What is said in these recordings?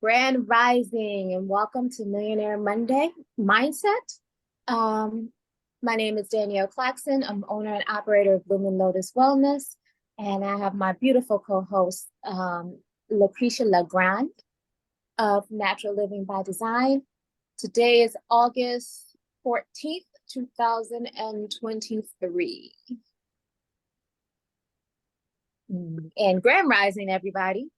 Grand Rising, and welcome to Millionaire Monday Mindset. My name is Danyelle Claxton. I'm owner and operator of Blooming Lotus Wellness, and I have my beautiful co-host, LaKeisha LaGrande of Natural Living by Design. Today is August 14th, 2023. And Grand Rising, everybody.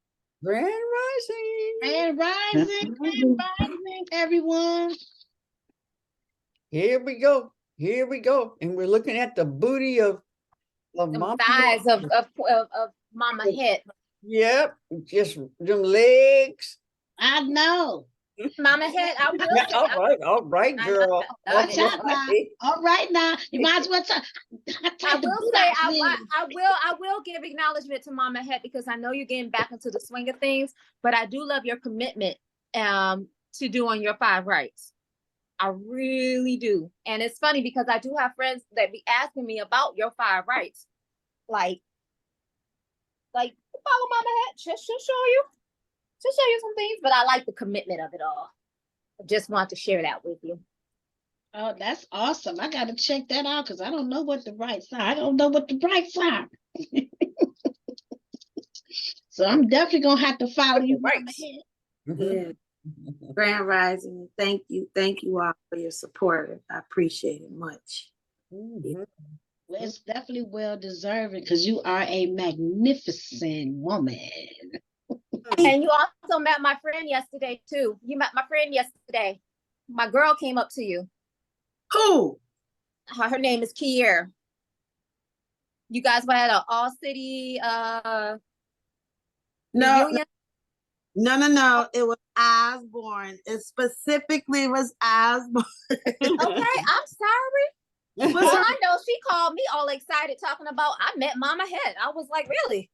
Grand Rising. Grand Rising, Grand Rising, everyone. Here we go. Here we go. And we're looking at the booty of Mama Thighs Head. of Mama Head. Yep. Just them legs. I know. Mama Head, I will say. All right, girl. Watch out now. All right now. You might as well I will give acknowledgement to Mama Head because I know you're getting back into the swing of things, but I do love your commitment to doing your 5 rights. I really do. And it's funny because I do have friends that be asking me about your 5 rights. Like follow Mama Head. She'll show you. She'll show you some things, but I like the commitment of it all. I just want to share that with you. Oh, that's awesome. I got to check that out because I don't know what the rights are. I don't know what the rights are. So I'm definitely going to have to follow you. Right. Yeah. Grand Rising. Thank you all for your support. I appreciate it much. Well, it's definitely well deserved because you are a magnificent woman. And you also met my friend yesterday, too. You met my friend yesterday. My girl came up to you. Who? Her name is Kier. You guys were at an all-city reunion? No. It was Osborne. It specifically was Osborne. Okay, I'm sorry. Well, I know she called me all excited talking about I met Mama Head. I was like, really?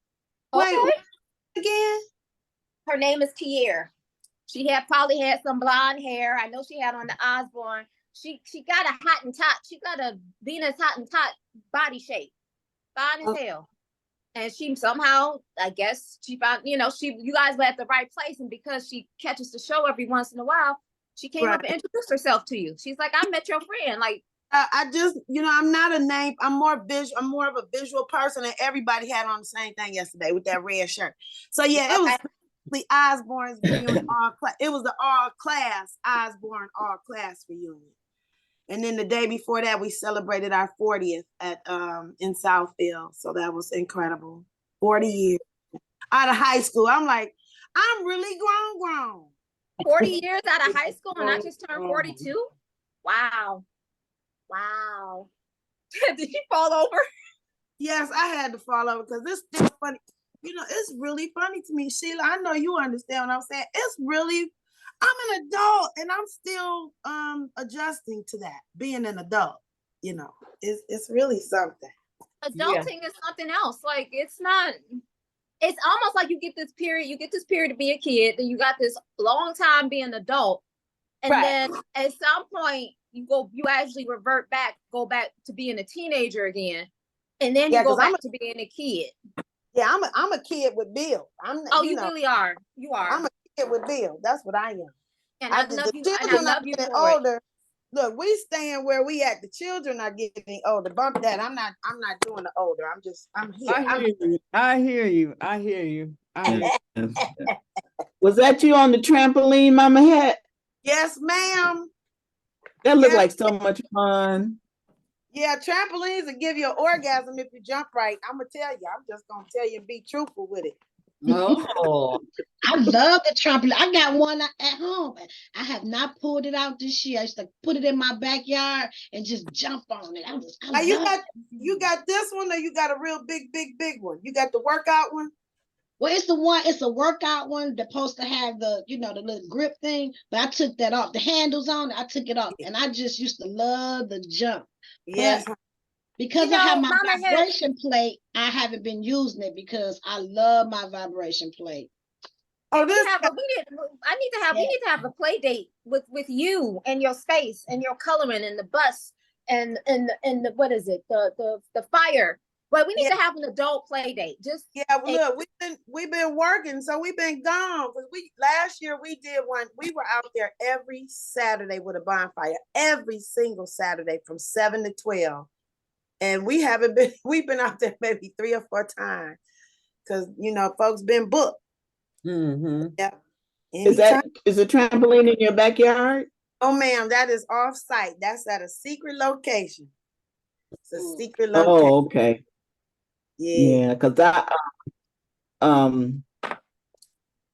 Okay. Wait, again? Her name is Kier. She probably had some blonde hair. I know she had on the Osborne. She got a Hottentot. She got a Venus Hottentot body shape. Fine as hell. And she somehow, I guess, she found, you guys were at the right place. And because she catches the show every once in a while, she came up and introduced herself to you. She's like, I met your friend. Like, I just, I'm not a name. I'm more of a visual person, and everybody had on the same thing yesterday with that red shirt. So yeah, it was the Osborne's reunion. It was the all-class Osborne all-class reunion. And then the day before that, we celebrated our 40th in Southfield. So that was incredible. 40 years out of high school. I'm like, I'm really grown. 40 years out of high school, and I just turned 42. Wow. Did you fall over? Yes, I had to fall over because it's still funny. It's really funny to me, Sheila. I know you understand what I'm saying. It's really, I'm an adult and I'm still adjusting to that, being an adult. It's really something. Adulting is something else. Like, it's almost like you get this period to be a kid, then you got this long time being an adult. And then at some point you actually go back to being a teenager again. And then you go back to being a kid. Yeah, I'm a kid with Bill. You really are. You are. I'm a kid with Bill. That's what I am. And I love you. And I love you for older. It. Look, we staying where we at. The children are getting older. Bump that. I'm not doing the older. I'm here. I hear you. Was that you on the trampoline, Mama Head? Yes, ma'am. That looked like so much fun. Yeah, trampolines will give you an orgasm if you jump right. I'm gonna tell you. I'm just gonna tell you and be truthful with it. Oh, I love the trampoline. I got one at home. I have not pulled it out this year. I used to put it in my backyard and just jump on it. You got this one, or you got a real big one? You got the workout one? Well, it's a workout one that's supposed to have the little grip thing, but I took that off. The handles on it, I took it off. And I just used to love the jump. Yes. But because I have my vibration plate, I haven't been using it because I love my vibration plate. Oh, we need to have a play date with you and your space and your coloring and the bus and the what is it? The fire But we need Yeah. to have an adult play date. Just Yeah, well, look, we've been working, so we've been gone. Because last year we did one. We were out there every Saturday with a bonfire, every single Saturday from 7 to 12. And we haven't been. We've been out there maybe 3 or 4 times because folks been booked. Mm-hmm. Yeah. Is a trampoline in your backyard? Oh, ma'am, that is off site. That's at a secret location. It's a secret location. Oh, okay. Yeah, because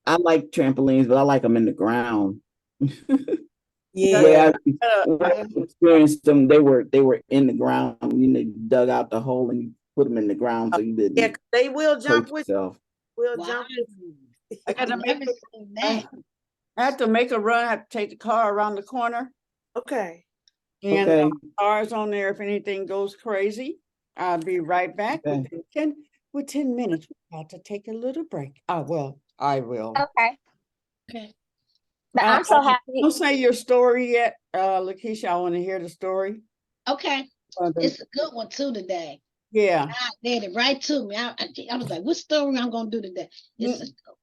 I like trampolines, but I like them in the ground. Yeah. When I experienced them, they were in the ground. Dug out the hole and you put them in the ground so you didn't. Yeah, they will jump with yourself. Will Wow. jump. I got to I've make never seen that. I have to make a run. I have to take the car around the corner. Okay. And Okay. cars on there. If anything goes crazy, I'll be right back. Okay. With 10 minutes. We have to take a little break. I will. okay. Okay. But I'm so happy. Don't say your story yet, LaKeisha. I want to hear the story. Okay. It's a good one too today. Yeah. God did it right to me. I was like, what story I'm gonna do today? It's a good one.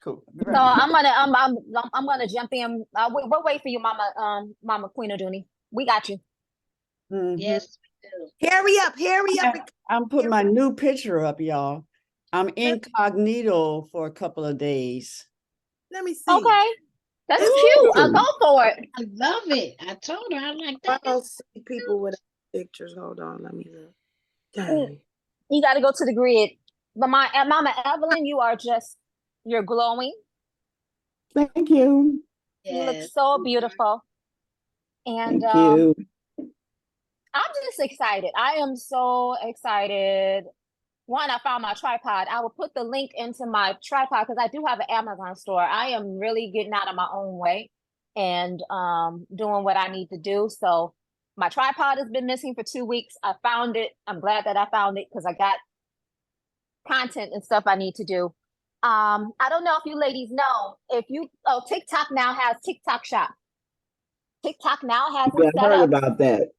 Cool. So I'm gonna jump in. We'll wait for you, Mama Queen O'Dooney. We got you. Mhm. Yes, we do. Hurry up. I'm putting my new picture up, y'all. I'm incognito for a couple of days. Let me see. Okay, that's Ooh. cute. I'll go for it. I love it. I told her I like I that. don't see people with pictures. Hold on, let me look. Dang. You got to go to the grid. But Mama Evelyn, you're glowing. Thank you. You look Yes. so beautiful. And Thank you. I'm just excited. I am so excited. One, I found my tripod. I will put the link into my tripod because I do have an Amazon store. I am really getting out of my own way and doing what I need to do. So my tripod has been missing for 2 weeks. I found it. I'm glad that I found it because I got content and stuff I need to do. I don't know if you ladies know TikTok now has TikTok Shop. TikTok now has Yeah, it I set heard up. about that.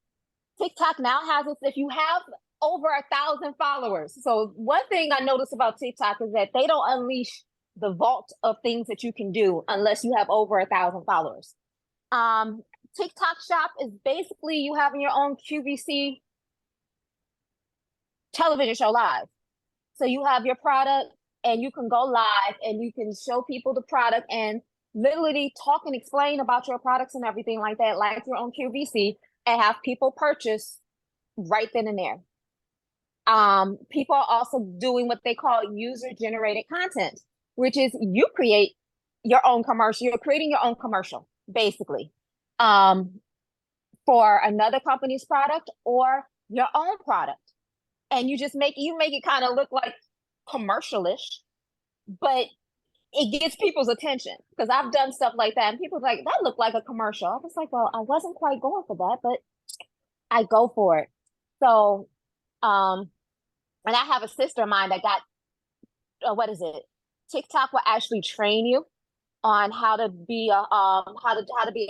TikTok now has it if you have over 1,000 followers. So one thing I noticed about TikTok is that they don't unleash the vault of things that you can do unless you have over 1,000 followers. TikTok Shop is basically you having your own QVC television show live. So you have your product and you can go live and you can show people the product and literally talk and explain about your products and everything like that, like your own QVC, and have people purchase right then and there. People are also doing what they call user-generated content, which is you create your own commercial. You're creating your own commercial, basically, for another company's product or your own product. And you make it kind of look like commercialish, but it gets people's attention because I've done stuff like that and people's like, that looked like a commercial. I was like, well, I wasn't quite going for that, but I go for it. So, and I have a sister of mine that got, TikTok will actually train you on how to be a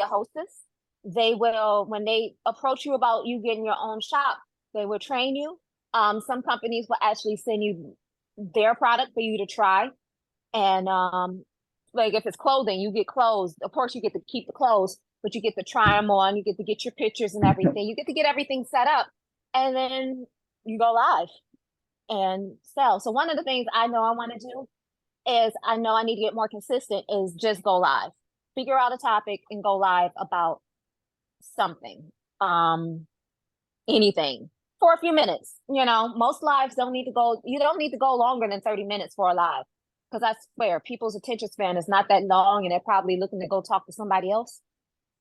hostess. They will, when they approach you about you getting your own shop, they will train you. Some companies will actually send you their product for you to try. And like if it's clothing, you get clothes. Of course, you get to keep the clothes, but you get to try them on. You get to get your pictures and everything. You get to get everything set up, and then you go live and sell. So one of the things I know I want to do is I know I need to get more consistent is just go live. Figure out a topic and go live about something. Anything. For a few minutes. Most lives you don't need to go longer than 30 minutes for a live. Because I swear, people's attention span is not that long and they're probably looking to go talk to somebody else.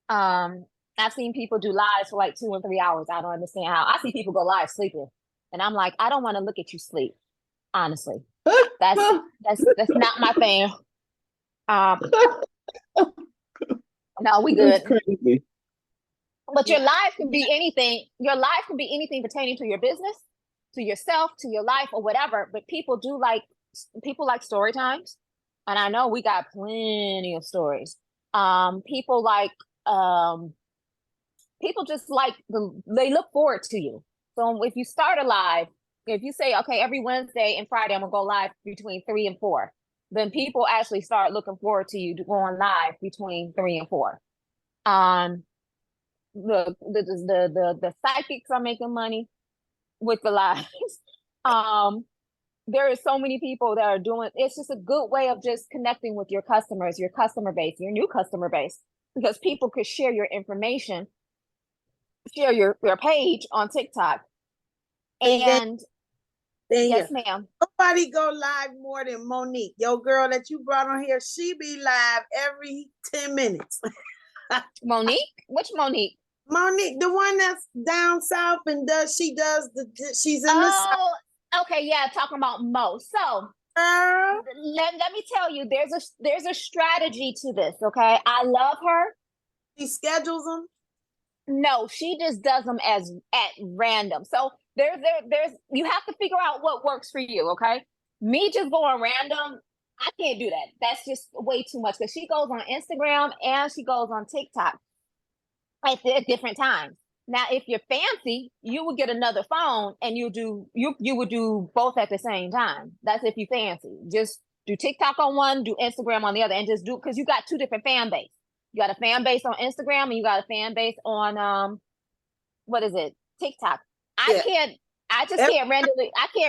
I've seen people do lives for like 2 or 3 hours. I don't understand how. I see people go live sleeping. And I'm like, I don't want to look at you sleep. Honestly. That's not my thing. No, we good. That's crazy. But your life can be anything. Your life can be anything pertaining to your business, to yourself, to your life, or whatever. But people like story times, and I know we got plenty of stories. People just like they look forward to you. So if you start a live, If you say, okay, every Wednesday and Friday, I'm gonna go live between 3 and 4, then people actually start looking forward to you going live between 3 and 4. The psychics are making money with the lives. There is so many people that are doing, it's just a good way of just connecting with your customers, your customer base, your new customer base, because people could share your information, share your page on TikTok. And yes, ma'am. Nobody go live more than Monique. Your girl that you brought on here, she be live every 10 minutes. Monique? Which Monique? Monique, the one that's down south and she's in the south. Okay, yeah, talking about Mo. So let me tell you, there's a strategy to this, okay? I love her. She schedules them? No, she just does them at random. So there's you have to figure out what works for you, okay? Me just going random, I can't do that. That's just way too much, because she goes on Instagram and she goes on TikTok at different times. Now, if you're fancy, you would get another phone and you would do both at the same time. That's if you fancy. Just do TikTok on one, do Instagram on the other, and just do, because you got two different fan base. You got a fan base on Instagram and you got a fan base on TikTok. I can't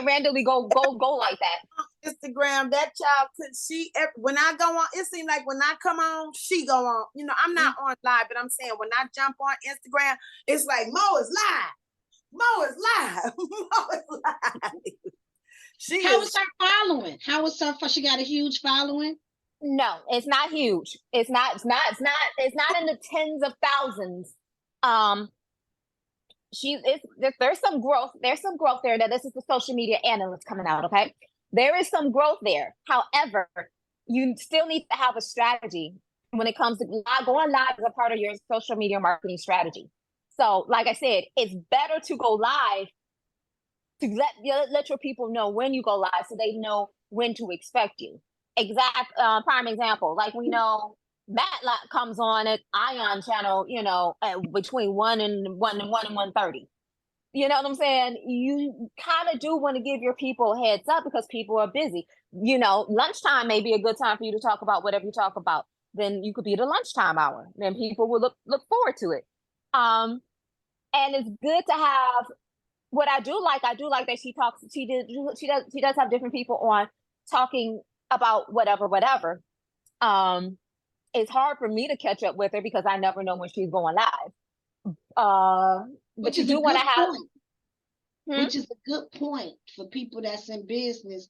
randomly go like that. Instagram, that child when I go on, it seems like when I come on, she go on. You know, I'm not on live, but I'm saying when I jump on Instagram, it's like Mo is live. Mo is live. Mo is live. How is her following? She got a huge following? No, it's not huge. It's not in the tens of thousands. There's some growth. There's some growth there. That this is the social media analyst coming out. Okay, there is some growth there. However, you still need to have a strategy when it comes to going live as a part of your social media marketing strategy. So, like I said, it's better to go live to let your people know when you go live, so they know when to expect you. Prime example, like we know Matlock comes on at Ion channel, between 1 and 1:30. You know what I'm saying? You kind of do want to give your people heads up, because people are busy. Lunchtime may be a good time for you to talk about whatever you talk about. Then you could be the lunchtime hour. Then people will look forward to it. And it's good to have. What I do like that she does have different people on talking about whatever. It's hard for me to catch up with her because I never know when she's going live. But you do want to have, which is a good point for people that's in business,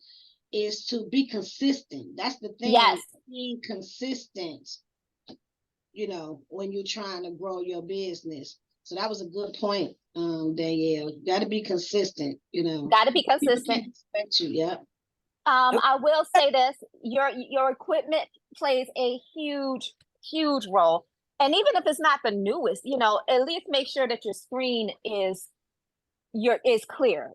is to be consistent. That's the thing. Yes, being consistent. When you're trying to grow your business. So that was a good point, Danyelle. You got to be consistent. Got to be consistent. Expect you, yeah. I will say this: your equipment plays a huge role, and even if it's not the newest, at least make sure that your screen is clear.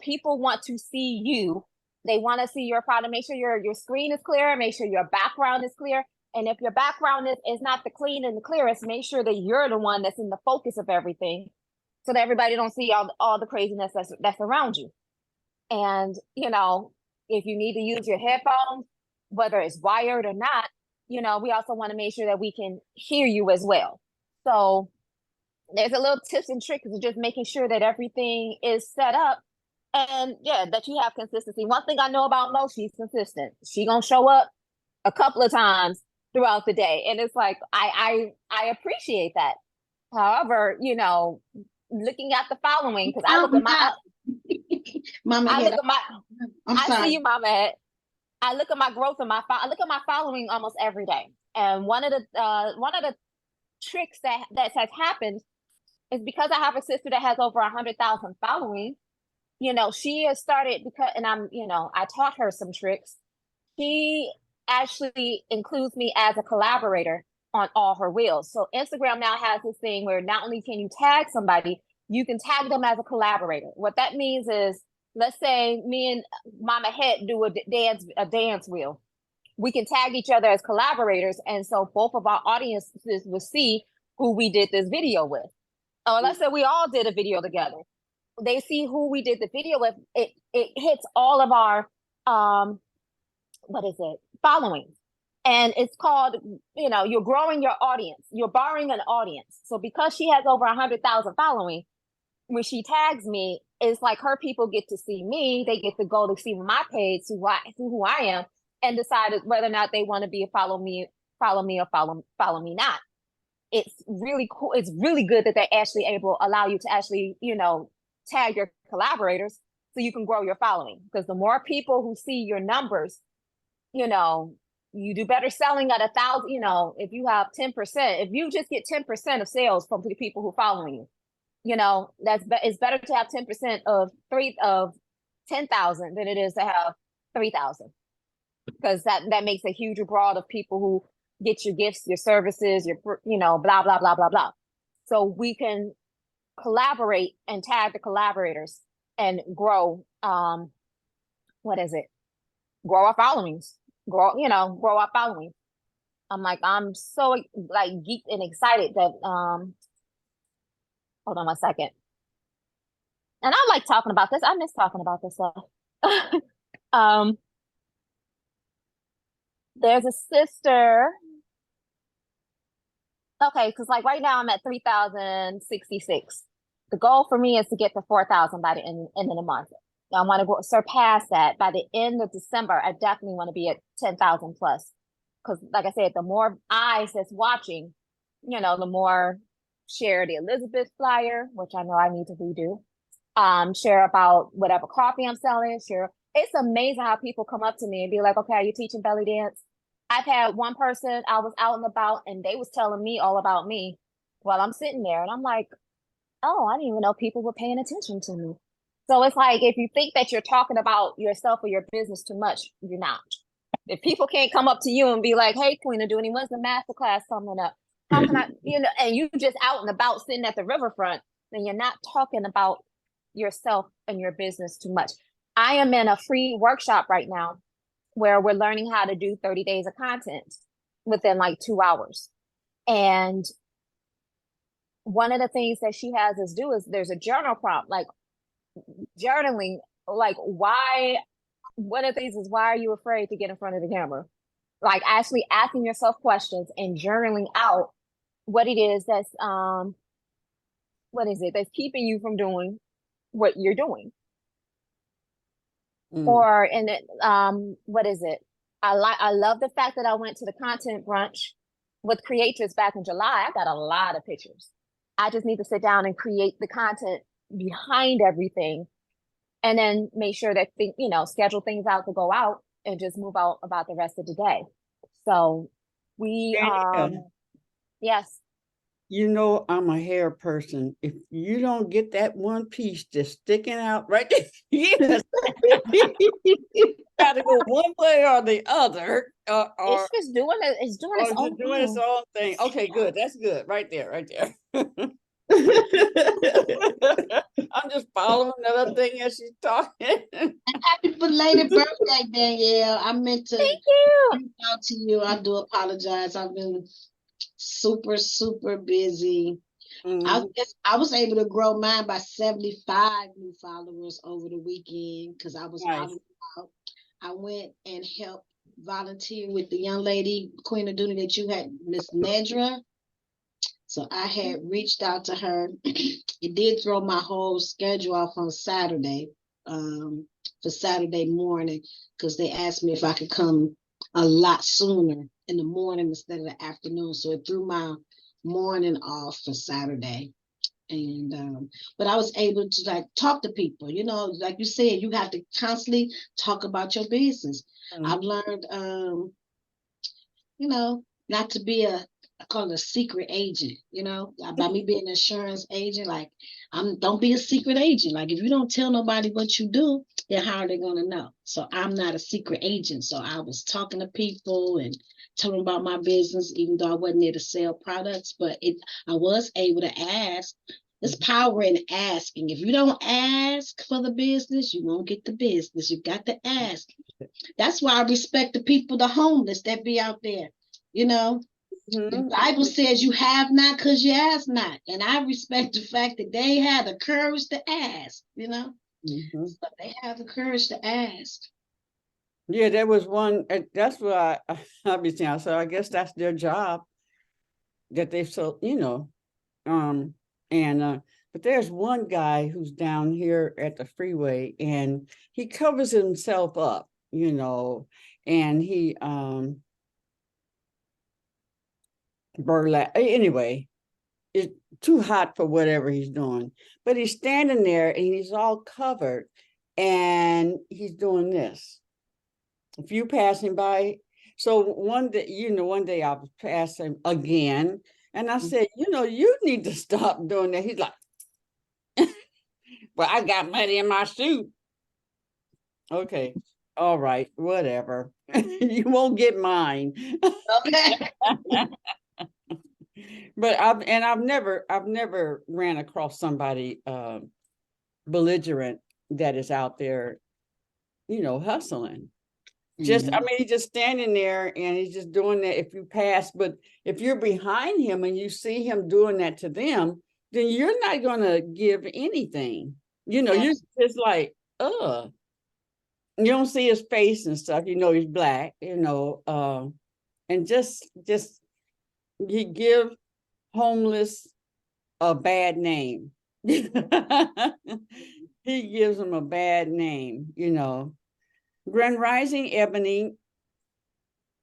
People want to see you; they want to see your product. Make sure your screen is clear. Make sure your background is clear. And if your background is not the clean and the clearest, make sure that you're the one that's in the focus of everything, so that everybody don't see all the craziness that's around you. And if you need to use your headphones, whether it's wired or not, we also want to make sure that we can hear you as well. So there's a little tips and tricks of just making sure that everything is set up, and that you have consistency. One thing I know about Mo, she's consistent. She gonna show up a couple of times throughout the day, and it's like I appreciate that. However, looking at the following, because I look at my I see you, Mama Head. I look at my growth and I look at my following almost every day. And one of the tricks that has happened is because I have a sister that has over 100,000 following. She has started and I taught her some tricks. She actually includes me as a collaborator on all her reels. So Instagram now has this thing where not only can you tag somebody, you can tag them as a collaborator. What that means is, let's say me and Mama Head do a dance reel. We can tag each other as collaborators, and so both of our audiences will see who we did this video with. Or let's say we all did a video together. they see who we did the video with, it hits all of our what is it, following. And it's called, you're growing your audience. You're borrowing an audience. So because she has over 100,000 following, when she tags me, it's like her people get to see me. They get to go to see my page, see who I am, and decide whether or not they want to be a follow me or follow me not. It's really cool. It's really good that they're actually able to allow you to actually, tag your collaborators so you can grow your following. Because the more people who see your numbers, you do better selling at 1,000. If you have 10%, if you just get 10% of sales from the people who following you, it's better to have 10% of 10,000 than it is to have 3,000, because that makes a huge broad of people who get your gifts, your services, your blah blah blah blah blah. So we can collaborate and tag the collaborators and grow. What is it? Grow our followings. Grow our following. I'm so geeked and excited that hold on 1 second. And I like talking about this. I miss talking about this stuff. There's a sister. Okay, because right now I'm at 3,066. The goal for me is to get to 4,000 by the end of the month. I want to surpass that by the end of December. I definitely want to be at 10,000 plus. Because like I said, the more eyes that's watching, the more share the Elizabeth flyer, which I know I need to redo. Share about whatever coffee I'm selling. Share. It's amazing how people come up to me and be like, okay, are you teaching belly dance? I've had one person, I was out and about and they was telling me all about me while I'm sitting there. And I'm like, oh, I didn't even know people were paying attention to me. So it's like, if you think that you're talking about yourself or your business too much, you're not. If people can't come up to you and be like, hey, Queen of Dooney, when's the masterclass coming up? How can I, and you just out and about sitting at the riverfront, then you're not talking about yourself and your business too much. I am in a free workshop right now where we're learning how to do 30 days of content within 2 hours. And one of the things that she has us do is there's a journal prompt, journaling, one of the things is, why are you afraid to get in front of the camera? Actually asking yourself questions and journaling out what it is that's that's keeping you from doing what you're doing. Or what is it? I love the fact that I went to the content brunch with creators back in July. I got a lot of pictures. I just need to sit down and create the content behind everything, and then make sure that schedule things out to go out and just move out about the rest of the day. So we yes. I'm a hair person. If you don't get that one piece just sticking out right there, yes. Got to go one way or the other. It's just doing it. It's doing its own doing its own thing. Okay, good. That's good. Right there. I'm just following another thing as she's talking. Happy belated birthday, Danyelle. I meant to Thank you. reach out to you. I do apologize. I've been super, super busy. I was able to grow mine by 75 new followers over the weekend because I was out and about. I went and helped volunteer with the young lady, Queen of Dooney, that you had, Miss Nedra. So I had reached out to her. It did throw my whole schedule off on Saturday, for Saturday morning, because they asked me if I could come a lot sooner in the morning instead of the afternoon. So it threw my morning off for Saturday. And but I was able to talk to people, like you said, you have to constantly talk about your business. I've learned not to be I call it a secret agent, by me being an insurance agent, don't be a secret agent. If you don't tell nobody what you do, then how are they going to know? So I'm not a secret agent. So I was talking to people and telling them about my business, even though I wasn't there to sell products, but I was able to ask. There's power in asking. If you don't ask for the business, you won't get the business. You got to ask. That's why I respect the people, the homeless that be out there, The Bible says you have not because you ask not. And I respect the fact that they had the courage to ask, you know? But they have the courage to ask. Yeah, there was one, that's what I be saying. So I guess that's their job that they so, you know, but there's one guy who's down here at the freeway and he covers himself up, you know, and he burlap anyway, it's too hot for whatever he's doing, but he's standing there and he's all covered and he's doing this. If you passing by, so one day I was passing again and I said, you know, you need to stop doing that. He's like, well, I got money in my suit. Okay, all right, whatever. You won't get mine. Okay. But I've never ran across somebody belligerent that is out there, you know, hustling. Just, I mean, he's just standing there and he's just doing that if you pass. But if you're behind him and you see him doing that to them, then you're not going to give anything. You know, you're just like, you don't see his face and stuff. You know, he's black, you know, and just you give homeless a bad name. He gives them a bad name, you know. Grand Rising, Ebony,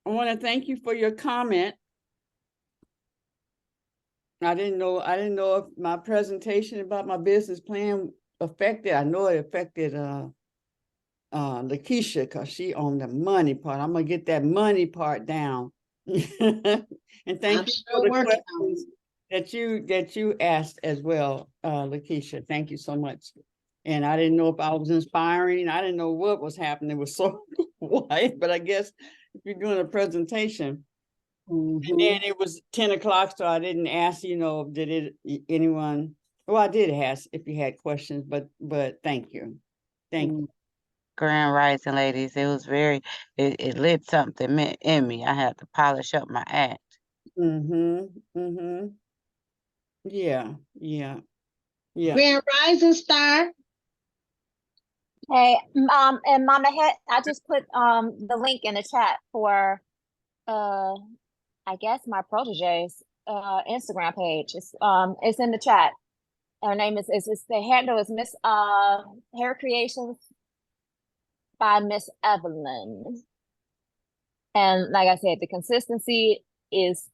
I want to thank you for your comment. I didn't know if my presentation about my business plan affected. I know it affected LaKeisha because she on the money part. I'm gonna get that money part down. And thank you for the questions that you asked as well, LaKeisha. Thank you so much. And I didn't know if I was inspiring. I didn't know what was happening. It was so quiet, but I guess if you're doing a presentation, and then it was 10 o'clock, so I didn't ask, you know, did anyone, well, I did ask if you had questions, but thank you. Thank you. Grand Rising, ladies. It was it lit something in me. I had to polish up my act. Yeah. Grand Rising Star. Hey, and Mama I just put the link in the chat for I guess my protege's Instagram page. It's in the chat. Her name is the handle is Miss Hair Creations by Miss Evelyn. And like I said, the consistency is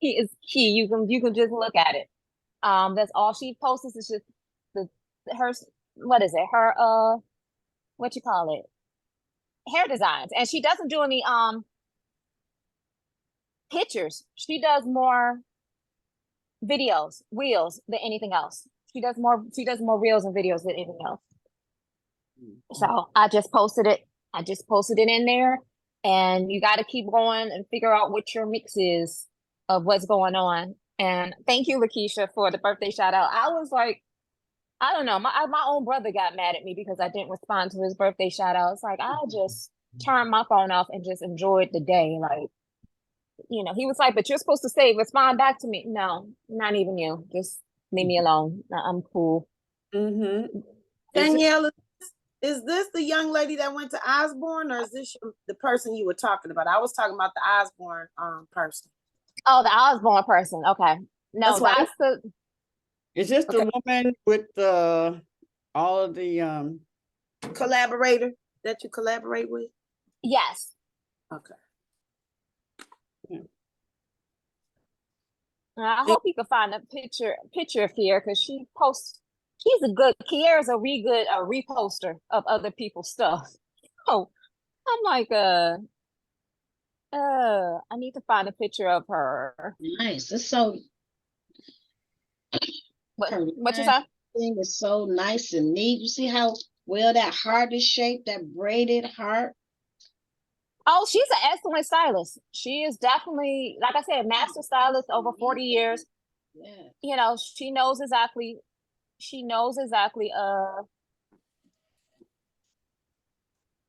key. You can just look at it. That's all she posts is just her what is it? Her what you call it? Hair designs. And she doesn't do any pictures. She does more videos, reels than anything else. She does more reels and videos than anything else. So I just posted it in there, and you got to keep going and figure out what your mix is of what's going on. And thank you, LaKeisha, for the birthday shout out. I was like, I don't know, my own brother got mad at me because I didn't respond to his birthday shout out. It's like I just turned my phone off and just enjoyed the day. Like, you know, he was like, but you're supposed to say respond back to me. No, not even you. Just leave me alone. I'm cool. Danyelle, is this the young lady that went to Osborne, or is this the person you were talking about? I was talking about the Osborne person. Oh, the Osborne person. Okay. No, that's the. Is this the woman with all of the collaborator that you collaborate with? Yes. Okay. I hope you can find a picture of Kiera, because she posts. Kiera's a reposter of other people's stuff. Oh, I'm like, I need to find a picture of her. Nice. It's so. What you say? Thing is so nice and neat. You see how well that heart is shaped, that braided heart. Oh, she's an excellent stylist. She is definitely, like I said, master stylist over 40 years. Yeah. You know, she knows exactly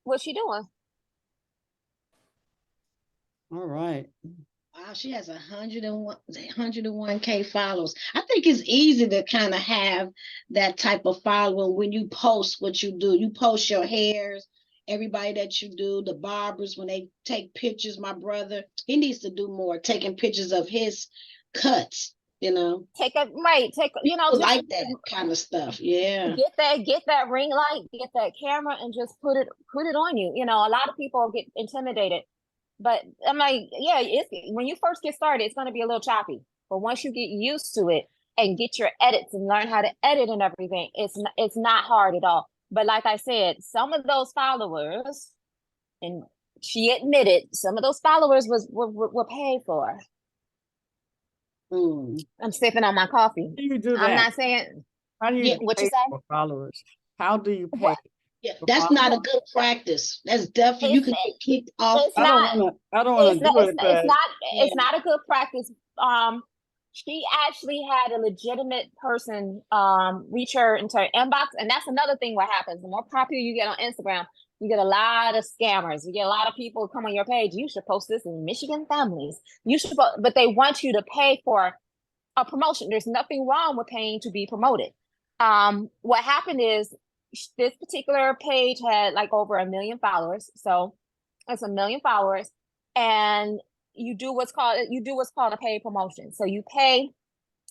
what she doing. all right. Wow, she has 101K followers. I think it's easy to kind of have that type of following when you post what you do. You post your hairs, everybody that you do, the barbers, when they take pictures. My brother, he needs to do more taking pictures of his cuts, you know. Take a you know, People just like that kind of stuff. Yeah. get that ring light, get that camera, and just put it on you. You know, a lot of people get intimidated, but I'm like, yeah, it's when you first get started, it's going to be a little choppy, but once you get used to it and get your edits and learn how to edit and everything, it's not hard at all. But like I said, some of those followers, and she admitted, some of those followers were paid for. I'm sipping on my coffee. How do you do I'm that? not saying. How do you Yeah. What you pay say? for followers? How do you pay? What? Yeah, for that's not a followers? good practice. That's definitely, you It's can get kicked off. it's not. I don't wanna do it, It's but not. Yeah. It's not a good practice. She actually had a legitimate person reach her into her inbox, and that's another thing. What happens? The more popular you get on Instagram, you get a lot of scammers. You get a lot of people come on your page. You should post this in Michigan families. You should, but they want you to pay for a promotion. There's nothing wrong with paying to be promoted. What happened is this particular page had like over 1 million followers. So it's 1 million followers, and you do what's called a paid promotion. So you pay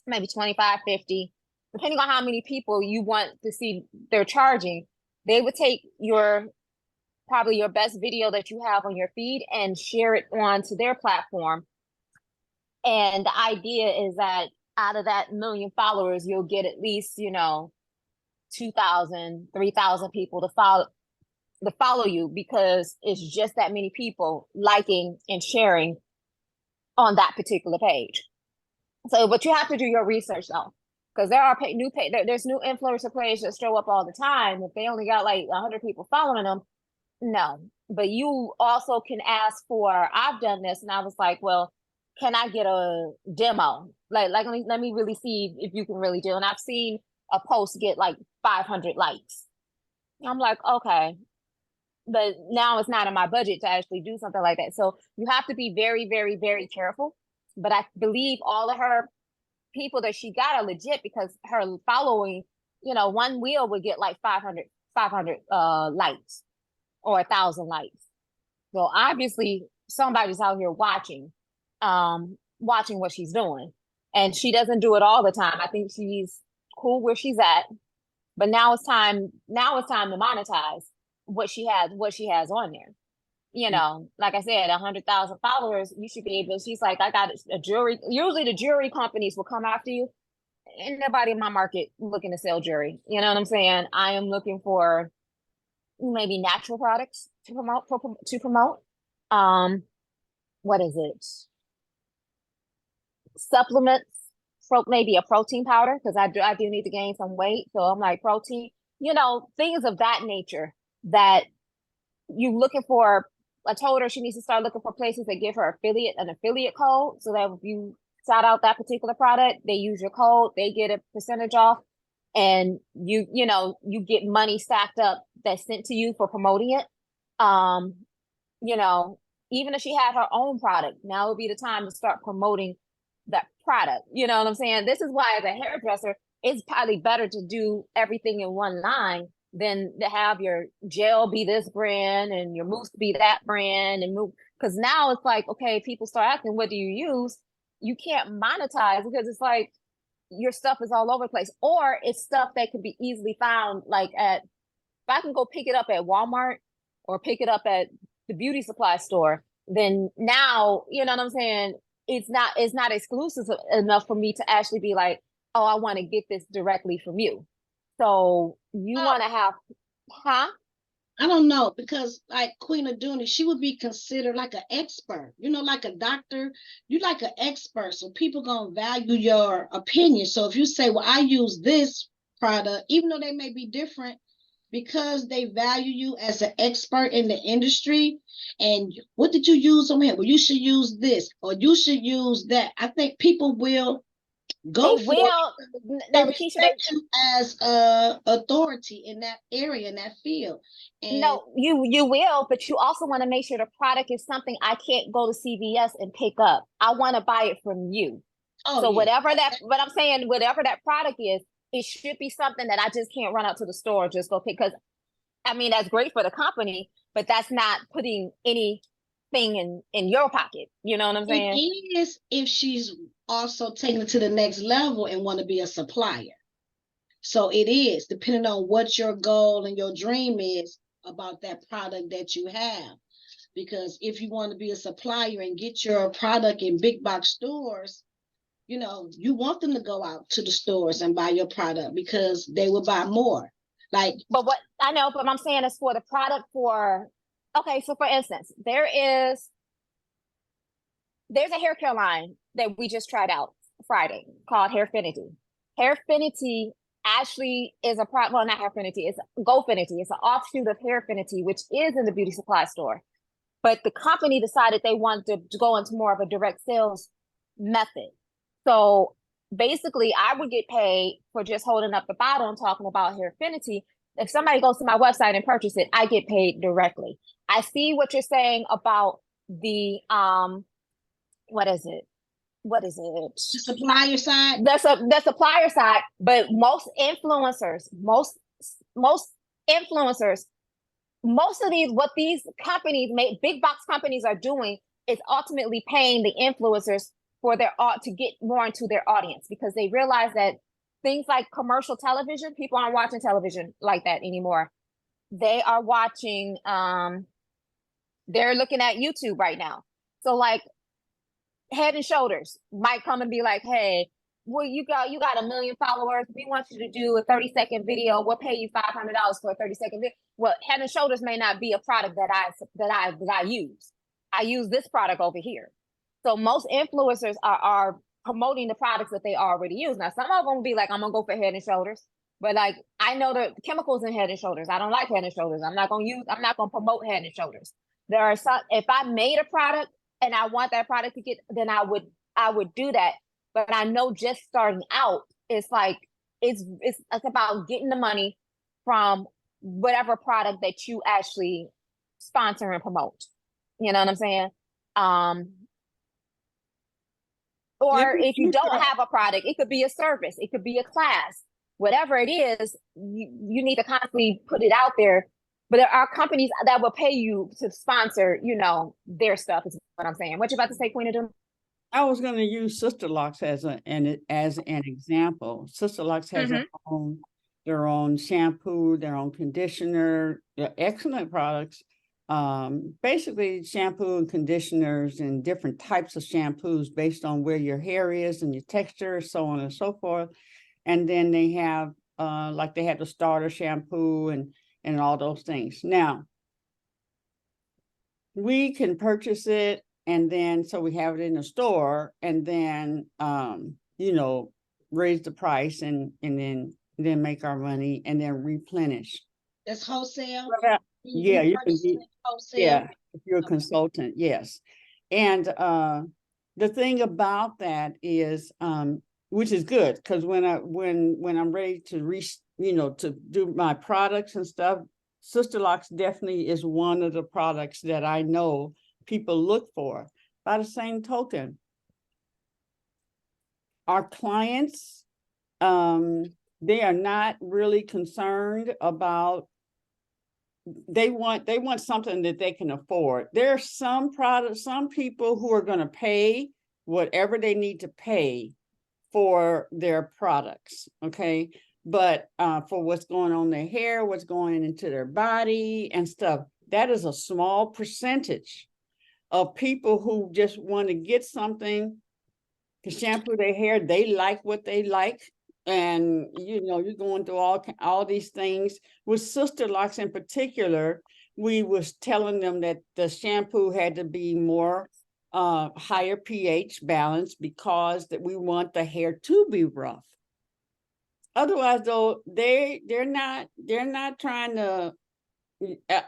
maybe 25, 50, depending on how many people you want to see they're charging. They would take probably your best video that you have on your feed and share it onto their platform. And the idea is that out of that 1 million followers, you'll get at least, 2,000, 3,000 people to follow you, because it's just that many people liking and sharing on that particular page. So, but you have to do your research though, because there are there's new influencer pages that show up all the time. If they only got like 100 people following them, no. But you also can ask for. I've done this, and I was like, well, can I get a demo? Like let me really see if you can really do. And I've seen a post get like 500 likes. I'm like, okay, but now it's not in my budget to actually do something like that. So you have to be very, very, very careful. But I believe all of her people that she got are legit, because her following, one wheel would get like 500 likes or 1,000 likes. So obviously somebody's out here watching what she's doing. And she doesn't do it all the time. I think she's cool where she's at. But now it's time to monetize what she has on there. Like I said, 100,000 followers, you should be able. She's like, I got a jewelry. Usually the jewelry companies will come after you. Ain't nobody in my market looking to sell jewelry. You know what I'm saying? I am looking for maybe natural products to promote. What is it? Supplements, maybe a protein powder, because I do need to gain some weight. So I'm like, protein, things of that nature that you looking for. I told her she needs to start looking for places that give her an affiliate code, so that if you shout out that particular product, they use your code, they get a percentage off, and you get money stacked up that's sent to you for promoting it. Even if she had her own product, now would be the time to start promoting that product. You know what I'm saying? This is why, as a hairdresser, it's probably better to do everything in one line than to have your gel be this brand and your mousse be that brand, and move. Because now it's like, okay, people start asking, what do you use? You can't monetize, because it's like your stuff is all over the place, or it's stuff that can be easily found. Like if I can go pick it up at Walmart or pick it up at the beauty supply store, then now, you know what I'm saying? It's not exclusive enough for me to actually be like, oh, I want to get this directly from you. So you want to have, huh? I don't know, because like Queen Aduni, she would be considered like an expert, like a doctor. You like an expert, so people gonna value your opinion. So if you say, well, I use this product, even though they may be different, because they value you as an expert in the industry. And what did you use on here? Well, you should use this, or you should use that. I think people will Go They for it. will. They Now, LaKeisha, they respect you as authority in that area, in that field. And no, you will, but you also want to make sure the product is something I can't go to CVS and pick up. I want to buy it from you. oh So yeah, whatever that, what I'm saying, whatever that product is, it should be something that I just can't run out to the store and just go pick. Because I mean, that's great for the company, but that's not putting anything in your pocket. You know what I'm saying? it is if she's also taking it to the next level and want to be a supplier. So it is depending on what your goal and your dream is about that product that you have. Because if you want to be a supplier and get your product in big box stores, you know, you want them to go out to the stores and buy your product because they will buy more. Like, But what I know, but I'm saying is for the product for, okay, so for instance, there's a hair care line that we just tried out Friday called Hairfinity. Hairfinity actually is a product, well, not Hairfinity, it's GoFinity. It's an offshoot of Hairfinity, which is in the beauty supply store. But the company decided they wanted to go into more of a direct sales method. So basically, I would get paid for just holding up the bottle and talking about Hairfinity. If somebody goes to my website and purchase it, I get paid directly. I see what you're saying about the what is it? What is it? the supplier side. The supplier side, but most influencers, most influencers, most of these, what these companies make, big box companies are doing is ultimately paying the influencers for their art to get more into their audience, because they realize that things like commercial television, people aren't watching television like that anymore. They are watching, they're looking at YouTube right now. So like Head and Shoulders might come and be like, hey, well, you got 1 million followers. We want you to do a 30-second video. We'll pay you $500 for a 30-second video. Well, Head and Shoulders may not be a product that I use. I use this product over here. So most influencers are promoting the products that they already use. Now, some of them will be like, I'm gonna go for Head and Shoulders, but like I know the chemicals in Head and Shoulders. I don't like Head and Shoulders. I'm not gonna promote Head and Shoulders. There are some. If I made a product and I want that product to get, then I would do that. But I know just starting out, it's like it's about getting the money from whatever product that you actually sponsor and promote. You know what I'm saying? Or if you don't have a product, it could be a service, it could be a class, whatever it is, you need to constantly put it out there. But there are companies that will pay you to sponsor, you know, their stuff is what I'm saying. What you about to say, Queen Aduna? I was going to use Sister Locks as an example. Sister Locks has their own shampoo, their own conditioner. They're excellent products. Basically shampoo and conditioners and different types of shampoos based on where your hair is and your texture, so on and so forth. And then they have like they have the starter shampoo and all those things. Now we can purchase it, and then so we have it in the store, and then you know, raise the price and then make our money and then replenish. That's wholesale. Yeah, you can be wholesale. Yeah, if you're a consultant, yes. And the thing about that is which is good, because when I'm ready to to do my products and stuff, Sister Locks definitely is one of the products that I know people look for. By the same token, our clients, they are not really concerned about, they want something that they can afford. There are some people who are going to pay whatever they need to pay for their products, okay? But for what's going on in their hair, what's going into their body and stuff, that is a small percentage of people who just want to get something to shampoo their hair. They like what they like. And, you know, you're going through all these things. With Sister Locks in particular, we was telling them that the shampoo had to be more higher pH balance, because that we want the hair to be rough. Otherwise, though, they're not trying to.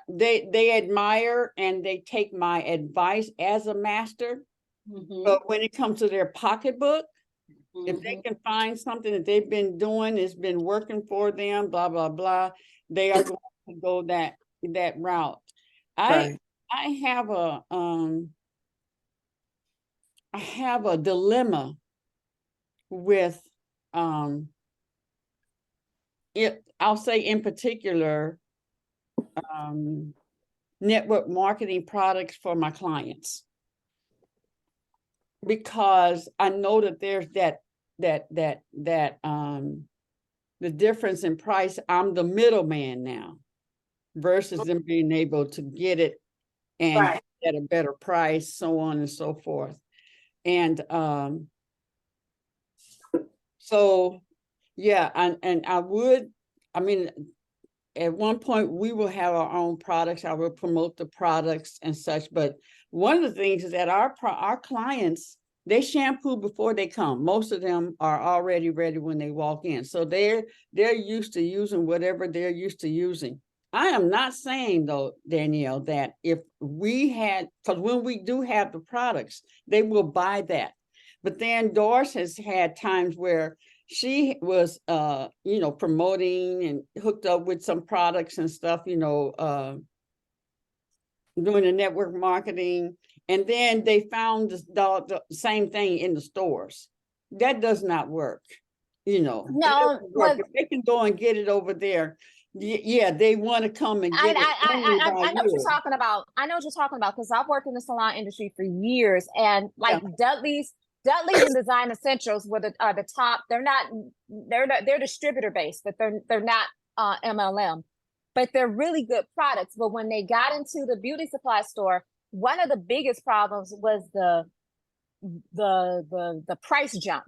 They admire and they take my advice as a master, but when it comes to their pocketbook, If they can find something that they've been doing, it's been working for them, blah, blah, blah, they are going to go that route. Right. I have a dilemma with I'll say in particular network marketing products for my clients, because I know that there's the difference in price. I'm the middleman now versus them being able to get it and at a better price, so on and so forth. And so yeah, and I mean, at one point we will have our own products. I will promote the products and such. But one of the things is that our clients, they shampoo before they come. Most of them are already ready when they walk in. So they're used to using whatever they're used to using. I am not saying though, Danyelle, that if we had, because when we do have the products, they will buy that. But then Doris has had times where she was, promoting and hooked up with some products and stuff, doing the network marketing. And then they found the same thing in the stores. That does not work. No, work. If they can go and get it over there, yeah, they want to come and get it. I know what you're talking about. I know what you're talking about, because I've worked in the salon industry for years, and like Dudley's and Design Essentials were the top. They're distributor based, but they're not MLM, but they're really good products. But when they got into the beauty supply store, one of the biggest problems was the price jump.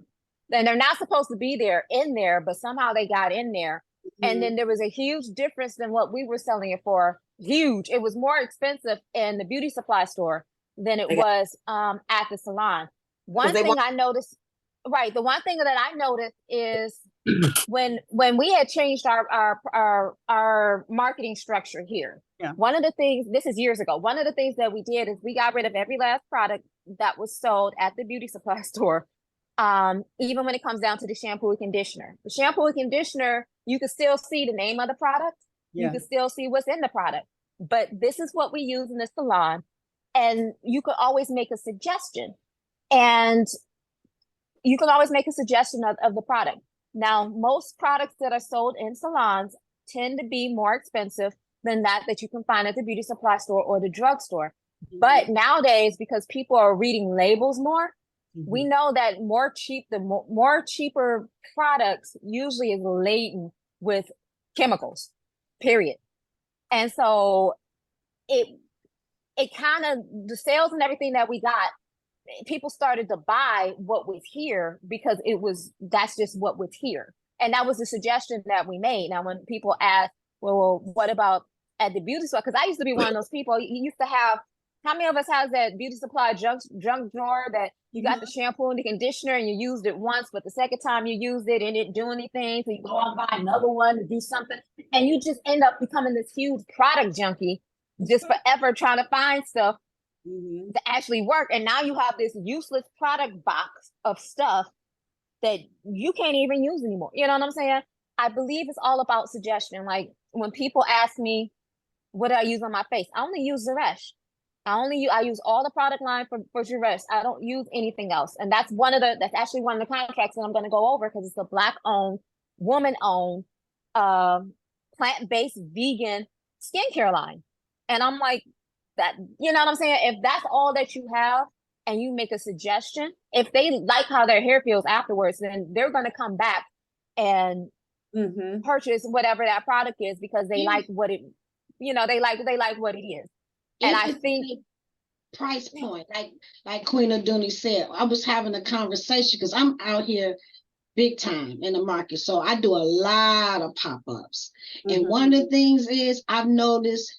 And they're not supposed to be in there, but somehow they got in there. And then there was a huge difference than what we were selling it for. Huge. It was more expensive in the beauty supply store than it was at the salon. One thing I noticed, the one thing that I noticed is when we had changed our marketing structure here. Yeah. One of the things, this is years ago, one of the things that we did is we got rid of every last product that was sold at the beauty supply store. Even when it comes down to the shampoo and conditioner. The shampoo and conditioner, you can still see the name of the product. Yeah. You can still see what's in the product. But this is what we use in the salon. And you could always make a suggestion. And you can always make a suggestion of the product. Now, most products that are sold in salons tend to be more expensive than that you can find at the beauty supply store or the drugstore. Mm-hmm. But nowadays, because people are reading labels more, we know that the more cheaper products usually is laden with chemicals, period. And so it kind of, the sales and everything that we got, people started to buy what was here because that's just what was here. And that was the suggestion that we made. Now, when people ask, well, what about at the beauty store? Because I used to be one of those people. You used to have, how many of us has that beauty supply junk drawer that you got the shampoo and the conditioner and you used it once, but the second time you used it, didn't do anything, so you go out and buy another one to do something, and you just end up becoming this huge product junkie, just forever trying to find stuff to actually work. And now you have this useless product box of stuff that you can't even use anymore. You know what I'm saying? I believe it's all about suggestion. Like when people ask me, what do I use on my face? I only use Zeresh. I use all the product line for Zeresh. I don't use anything else. And that's actually one of the contracts that I'm going to go over, because it's a Black-owned, woman-owned, plant-based vegan skincare line. And I'm like, that, you know what I'm saying? If that's all that you have and you make a suggestion, if they like how their hair feels afterwards, then they're going to come back and purchase whatever that product is, because they like what it, they like what it is. And I think price point, like Queen Aduni said, I was having a conversation because I'm out here big time in the market. So I do a lot of pop-ups. And one of the things is I've noticed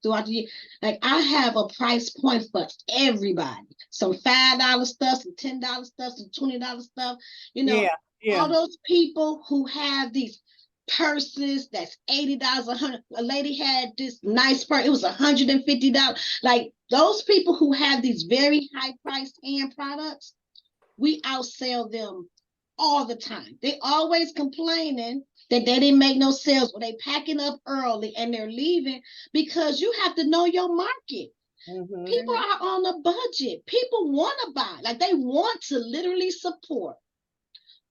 throughout the year, like I have a price point for everybody. Some $5 stuff, some $10 stuff, some $20 stuff, all those people who have these purses that's $80, $100. A lady had this nice purse, it was $150. Like those people who have these very high priced hand products, we outsell them all the time. They always complaining that they didn't make no sales, or they packing up early and they're leaving, because you have to know your market. People are on a budget. People want to buy, like they want to literally support,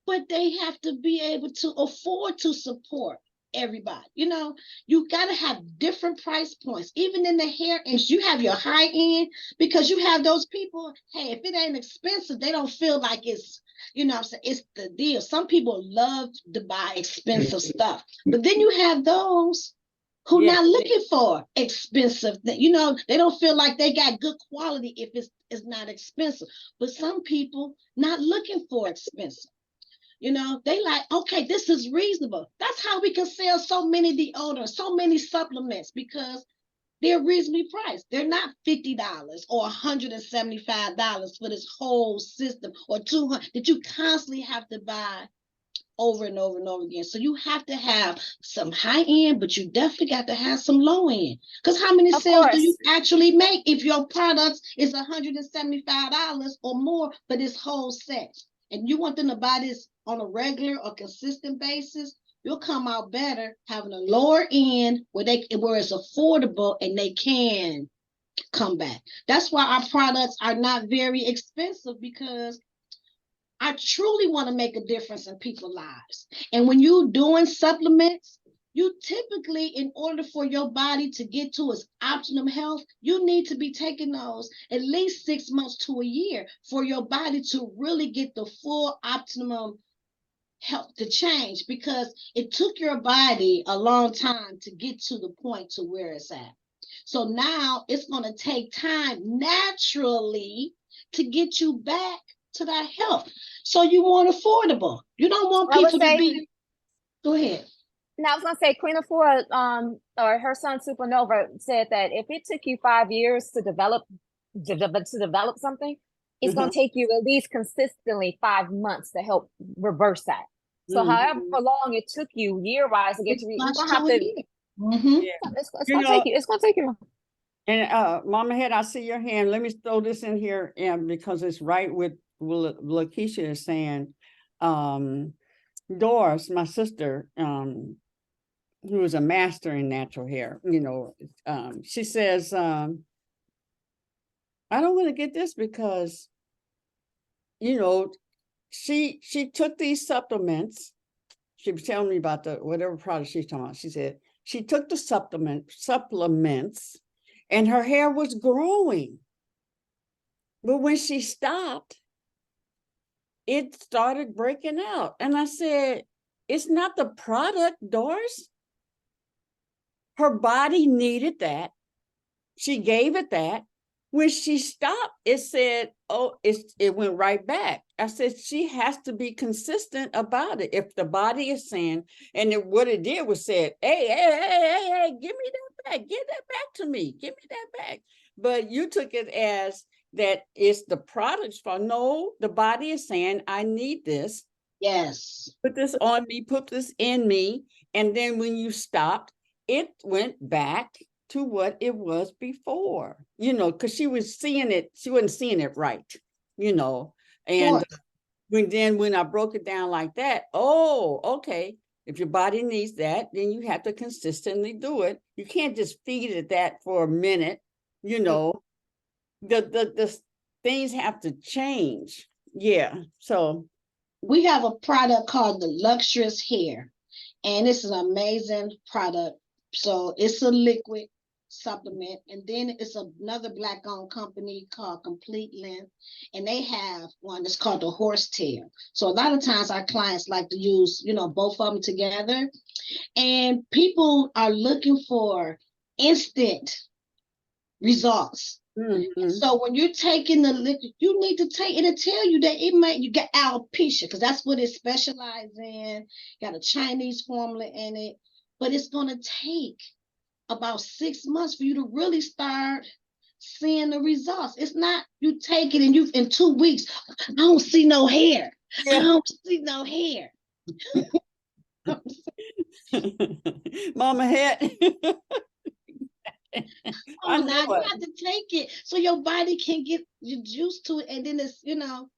but they have to be able to afford to support everybody. You know, you got to have different price points. Even in the hair industry, you have your high end, because you have those people, hey, if it ain't expensive, they don't feel like it's, you know what I'm saying, it's the deal. Some people love to buy expensive stuff, but then you have those who not looking for expensive things. You know, they don't feel like they got good quality if it's not expensive. But some people not looking for expensive. You know, they like, okay, this is reasonable. That's how we can sell so many deodorants, so many supplements, because they're reasonably priced. They're not $50 or $175 for this whole system, or $200 that you constantly have to buy over and over and over again. So you have to have some high end, but you definitely got to have some low end. Because how many sales do you actually make if your product is $175 or more for this whole set? And you want them to buy this on a regular or consistent basis, you'll come out better having a lower end where it's affordable and they can come back. That's why our products are not very expensive, because I truly want to make a difference in people's lives. And when you're doing supplements, you typically, in order for your body to get to its optimum health, you need to be taking those at least 6 months to a year for your body to really get the full optimum health to change, because it took your body a long time to get to the point to where it's at. So now it's going to take time naturally to get you back to that health. So you want affordable. You don't want people to be. Go ahead. Now I was gonna say Queen Afua, or her son Supernova said that if it took you 5 years to develop something, it's gonna take you at least consistently 5 months to help reverse that. So however long it took you year-wise to get to you're gonna have to. It's gonna take you. And Mama Head, I see your hand. Let me throw this in here, because it's right with LaKeisha is saying. Doris, my sister, who is a master in natural hair, you know, she says, I don't want to get this because, you know, she took these supplements. She was telling me about whatever product she's talking about. She said she took the supplements and her hair was growing. But when she stopped, it started breaking out. And I said, it's not the product, Doris. Her body needed that. She gave it that. When she stopped, it said, oh, it went right back. I said, she has to be consistent about it. If the body is saying, and what it did was said, hey, give me that back. Give that back to me. Give me that back. But you took it as that it's the product's fault. No, the body is saying, I need this. Yes. Put this on me, put this in me. And then when you stopped, it went back to what it was before, you know, because she was seeing it, she wasn't seeing it right, you know. And when I broke it down like that, oh, okay, if your body needs that, then you have to consistently do it. You can't just feed it that for a minute, you know. The things have to change. Yeah. So we have a product called the Luxurious Hair, and it's an amazing product. So it's a liquid supplement, and then it's another Black-owned company called Complete Length, and they have one that's called the Horsetail. So a lot of times our clients like to use, you know, both of them together, and people are looking for instant results. So when you're taking the liquid, you need to take it'll tell you that you got alopecia, because that's what it specializes in. Got a Chinese formula in it, but it's gonna take about 6 months for you to really start seeing the results. It's not you take it and you in 2 weeks, I don't see no hair. I don't see no hair. Mama Head. Oh, now you have to take it so your body can get used to it, and then it's, you know,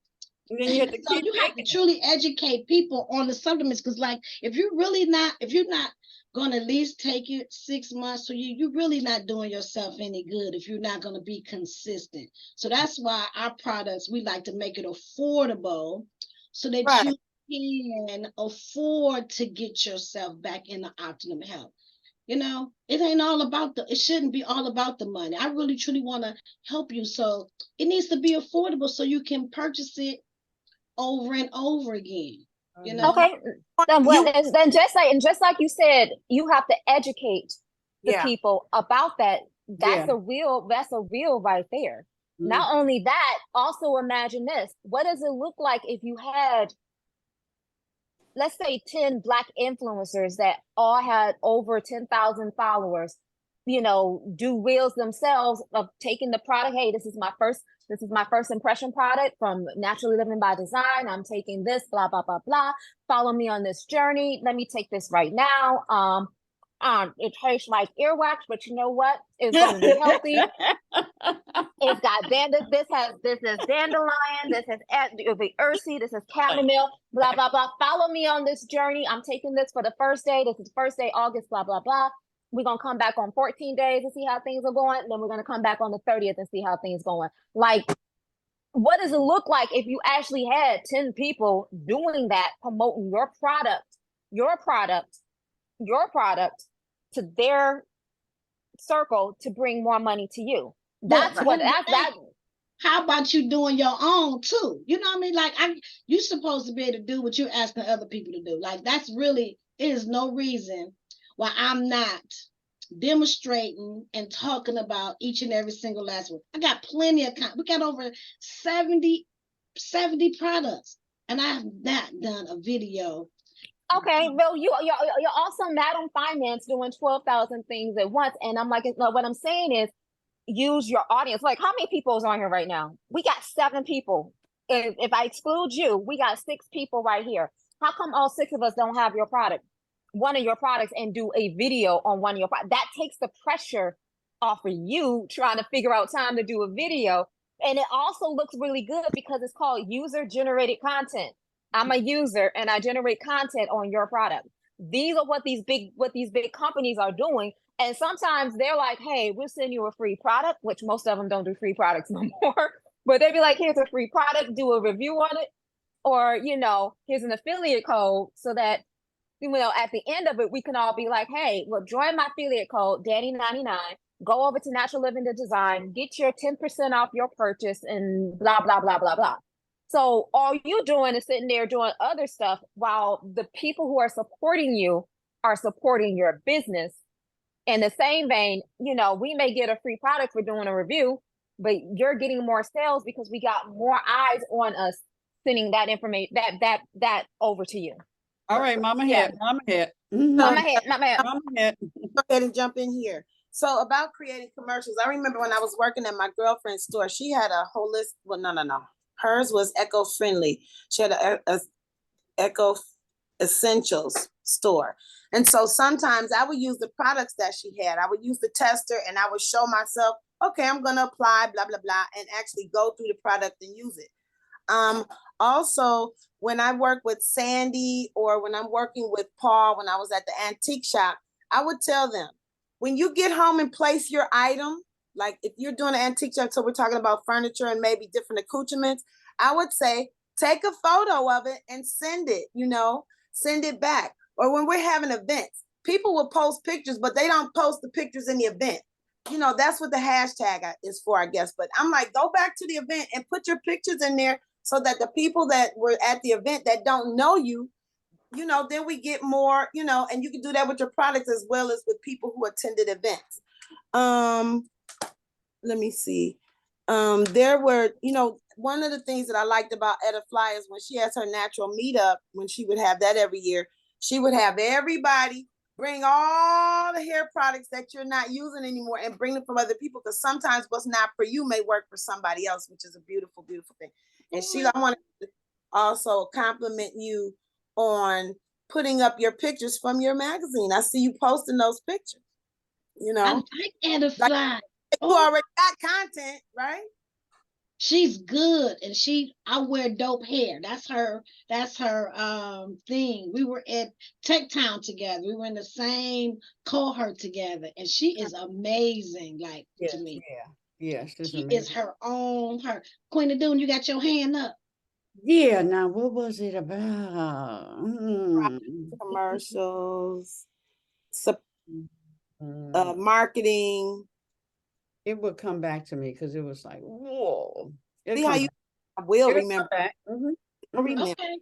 And then you have to So keep you have to making it. truly educate people on the supplements, because like if you're not going to at least take it 6 months, so you're really not doing yourself any good if you're not going to be consistent. So that's why our products, we like to make it affordable so that Right. you can afford to get yourself back in the optimum health. You know, it shouldn't be all about the money. I really truly want to help you. So it needs to be affordable so you can purchase it over and over again. You know? Okay. Then You, then just like you said, you have to educate the yeah. people about that. Yeah. That's a real right there. Mm. Not only that, also imagine this. What does it look like if you had, let's say, 10 Black influencers that all had over 10,000 followers, do reels themselves of taking the product. Hey, this is my first impression product from Naturally Living by Design. I'm taking this, blah, blah, blah, blah. Follow me on this journey. Let me take this right now. It tastes like earwax, but you know what? It's going to be healthy. It's got this is dandelion, this is it'll be earthy, this is chamomile, blah, blah, blah. Follow me on this journey. I'm taking this for the first day. This is the first day, August, blah, blah, blah. We're going to come back on 14 days and see how things are going. Then we're going to come back on the 30th and see how things going. Like, what does it look like if you actually had 10 people doing that, promoting your product to their circle to bring more money to you? How about you doing your own too? You know what I mean? Like you're supposed to be able to do what you're asking other people to do. Like it is no reason why I'm not demonstrating and talking about each and every single last one. I got plenty of we got over 70 products, and I have not done a video. Okay, well, you're also Madam Finance doing 12,000 things at once, and I'm like, no, what I'm saying is, use your audience. Like, how many people is on here right now? We got 7 people. If I exclude you, we got 6 people right here. How come all 6 of us don't have one of your products, and do a video on one of your products? That takes the pressure off of you trying to figure out time to do a video. And it also looks really good because it's called user-generated content. I'm a user and I generate content on your product. These are what these big companies are doing. And sometimes they're like, hey, we'll send you a free product, which most of them don't do free products no more. But they'd be like, here's a free product, do a review on it. Or, here's an affiliate code so that, at the end of it, we can all be like, hey, well, join my affiliate code, Danny99. Go over to Natural Living to Design, get your 10% off your purchase, and blah, blah, blah, blah, blah. So all you're doing is sitting there doing other stuff while the people who are supporting you are supporting your business. In the same vein, we may get a free product for doing a review, but you're getting more sales because we got more eyes on us sending that information, that over to you. All right, Mama Head. Mama Head. Mama Head. Go ahead and jump in here. So about creating commercials, I remember when I was working at my girlfriend's store, she had a holistic, well, no. Hers was eco-friendly. She had a eco essentials store. And so sometimes I would use the products that she had. I would use the tester and I would show myself, okay, I'm going to apply, blah, blah, blah, and actually go through the product and use it. Also, when I work with Sandy or when I'm working with Paul, when I was at the antique shop, I would tell them, when you get home and place your item, like if you're doing an antique shop, so we're talking about furniture and maybe different accoutrements, I would say, take a photo of it and send it back. Or when we're having events, people will post pictures, but they don't post the pictures in the event. That's what the hashtag is for, I guess. But I'm like, go back to the event and put your pictures in there so that the people that were at the event that don't know you, then we get more, and you can do that with your products as well as with people who attended events. Let me see. There were, one of the things that I liked about Etta Fly is when she has her natural meetup, when she would have that every year, she would have everybody bring all the hair products that you're not using anymore and bring them from other people, because sometimes what's not for you may work for somebody else, which is a beautiful, beautiful thing. And Sheila, I want to also compliment you on putting up your pictures from your magazine. I see you posting those pictures. I like Etta Fly. You already got content, right? She's good, and I wear dope hair. That's her thing. We were at Tech Town together. We were in the same cohort together, and she is amazing, like Yes, to me. yeah, she's She is amazing. her own her. Queen of Dune, you got your hand up. Yeah, now what was it about? Commercials, Mm. marketing. It would come back to me because it was like, whoa. See how you I will remember. Back. I remember. Okay.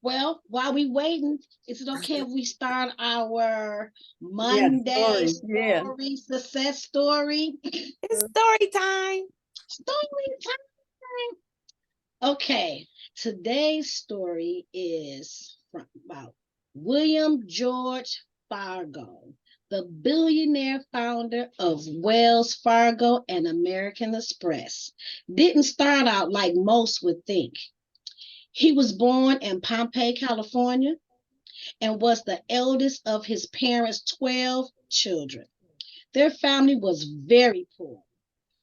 Well, while we waiting, is it okay if we start our Monday story, success story? It's story time. Story time. Okay, today's story is about William George Fargo, the billionaire founder of Wells Fargo and American Express. Didn't start out like most would think. He was born in Pompeii, California, and was the eldest of his parents' 12 children. Their family was very poor.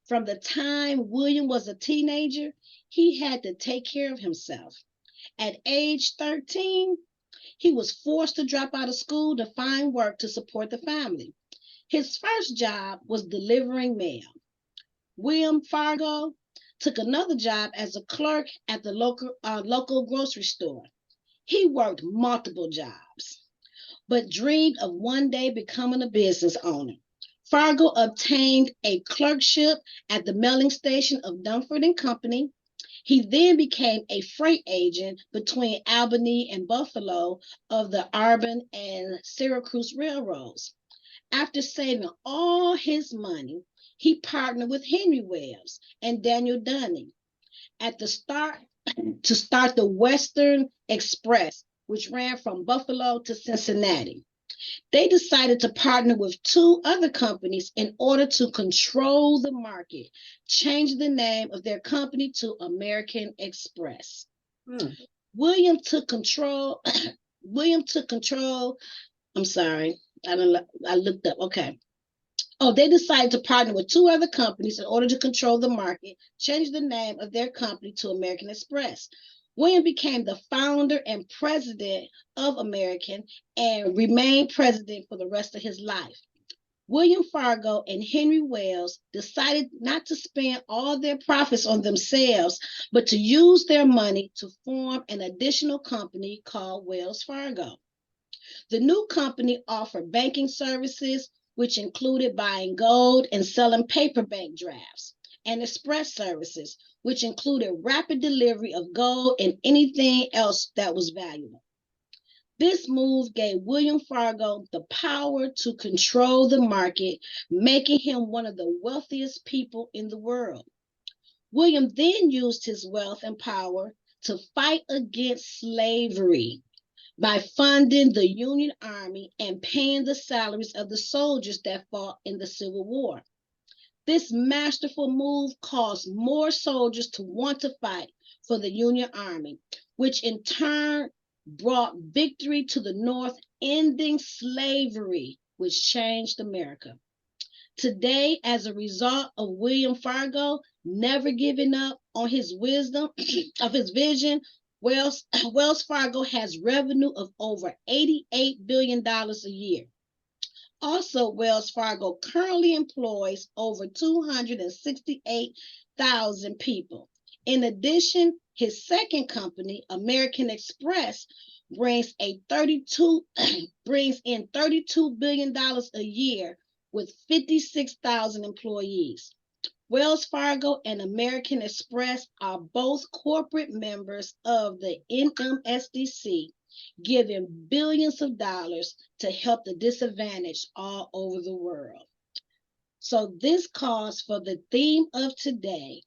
From the time William was a teenager, he had to take care of himself. At age 13, he was forced to drop out of school to find work to support the family. His first job was delivering mail. William Fargo took another job as a clerk at the local grocery store. He worked multiple jobs, but dreamed of one day becoming a business owner. Fargo obtained a clerkship at the mailing station of Dunford and Company. He then became a freight agent between Albany and Buffalo of the Auburn and Syracuse railroads. After saving all his money, he partnered with Henry Wells and Daniel Dunning at the start to start the Western Express, which ran from Buffalo to Cincinnati. They decided to partner with two other companies in order to control the market, change the name of their company to American Express. William took control. William took control. I'm sorry. I looked up. Okay. Oh, they decided to partner with two other companies in order to control the market, change the name of their company to American Express. William became the founder and president of American and remained president for the rest of his life. William Fargo and Henry Wells decided not to spend all their profits on themselves, but to use their money to form an additional company called Wells Fargo. The new company offered banking services, which included buying gold and selling paper bank drafts, and express services, which included rapid delivery of gold and anything else that was valuable. This move gave William Fargo the power to control the market, making him one of the wealthiest people in the world. William then used his wealth and power to fight against slavery by funding the Union Army and paying the salaries of the soldiers that fought in the Civil War. This masterful move caused more soldiers to want to fight for the Union Army, which in turn brought victory to the North, ending slavery, which changed America. Today, as a result of William Fargo never giving up on his wisdom of his vision, Wells Fargo has revenue of over $88 billion a year. Also, Wells Fargo currently employs over 268,000 people. In addition, his second company, American Express, brings in $32 billion a year with 56,000 employees. Wells Fargo and American Express are both corporate members of the NMSDC, giving billions of dollars to help the disadvantaged all over the world. So this calls for the theme of today: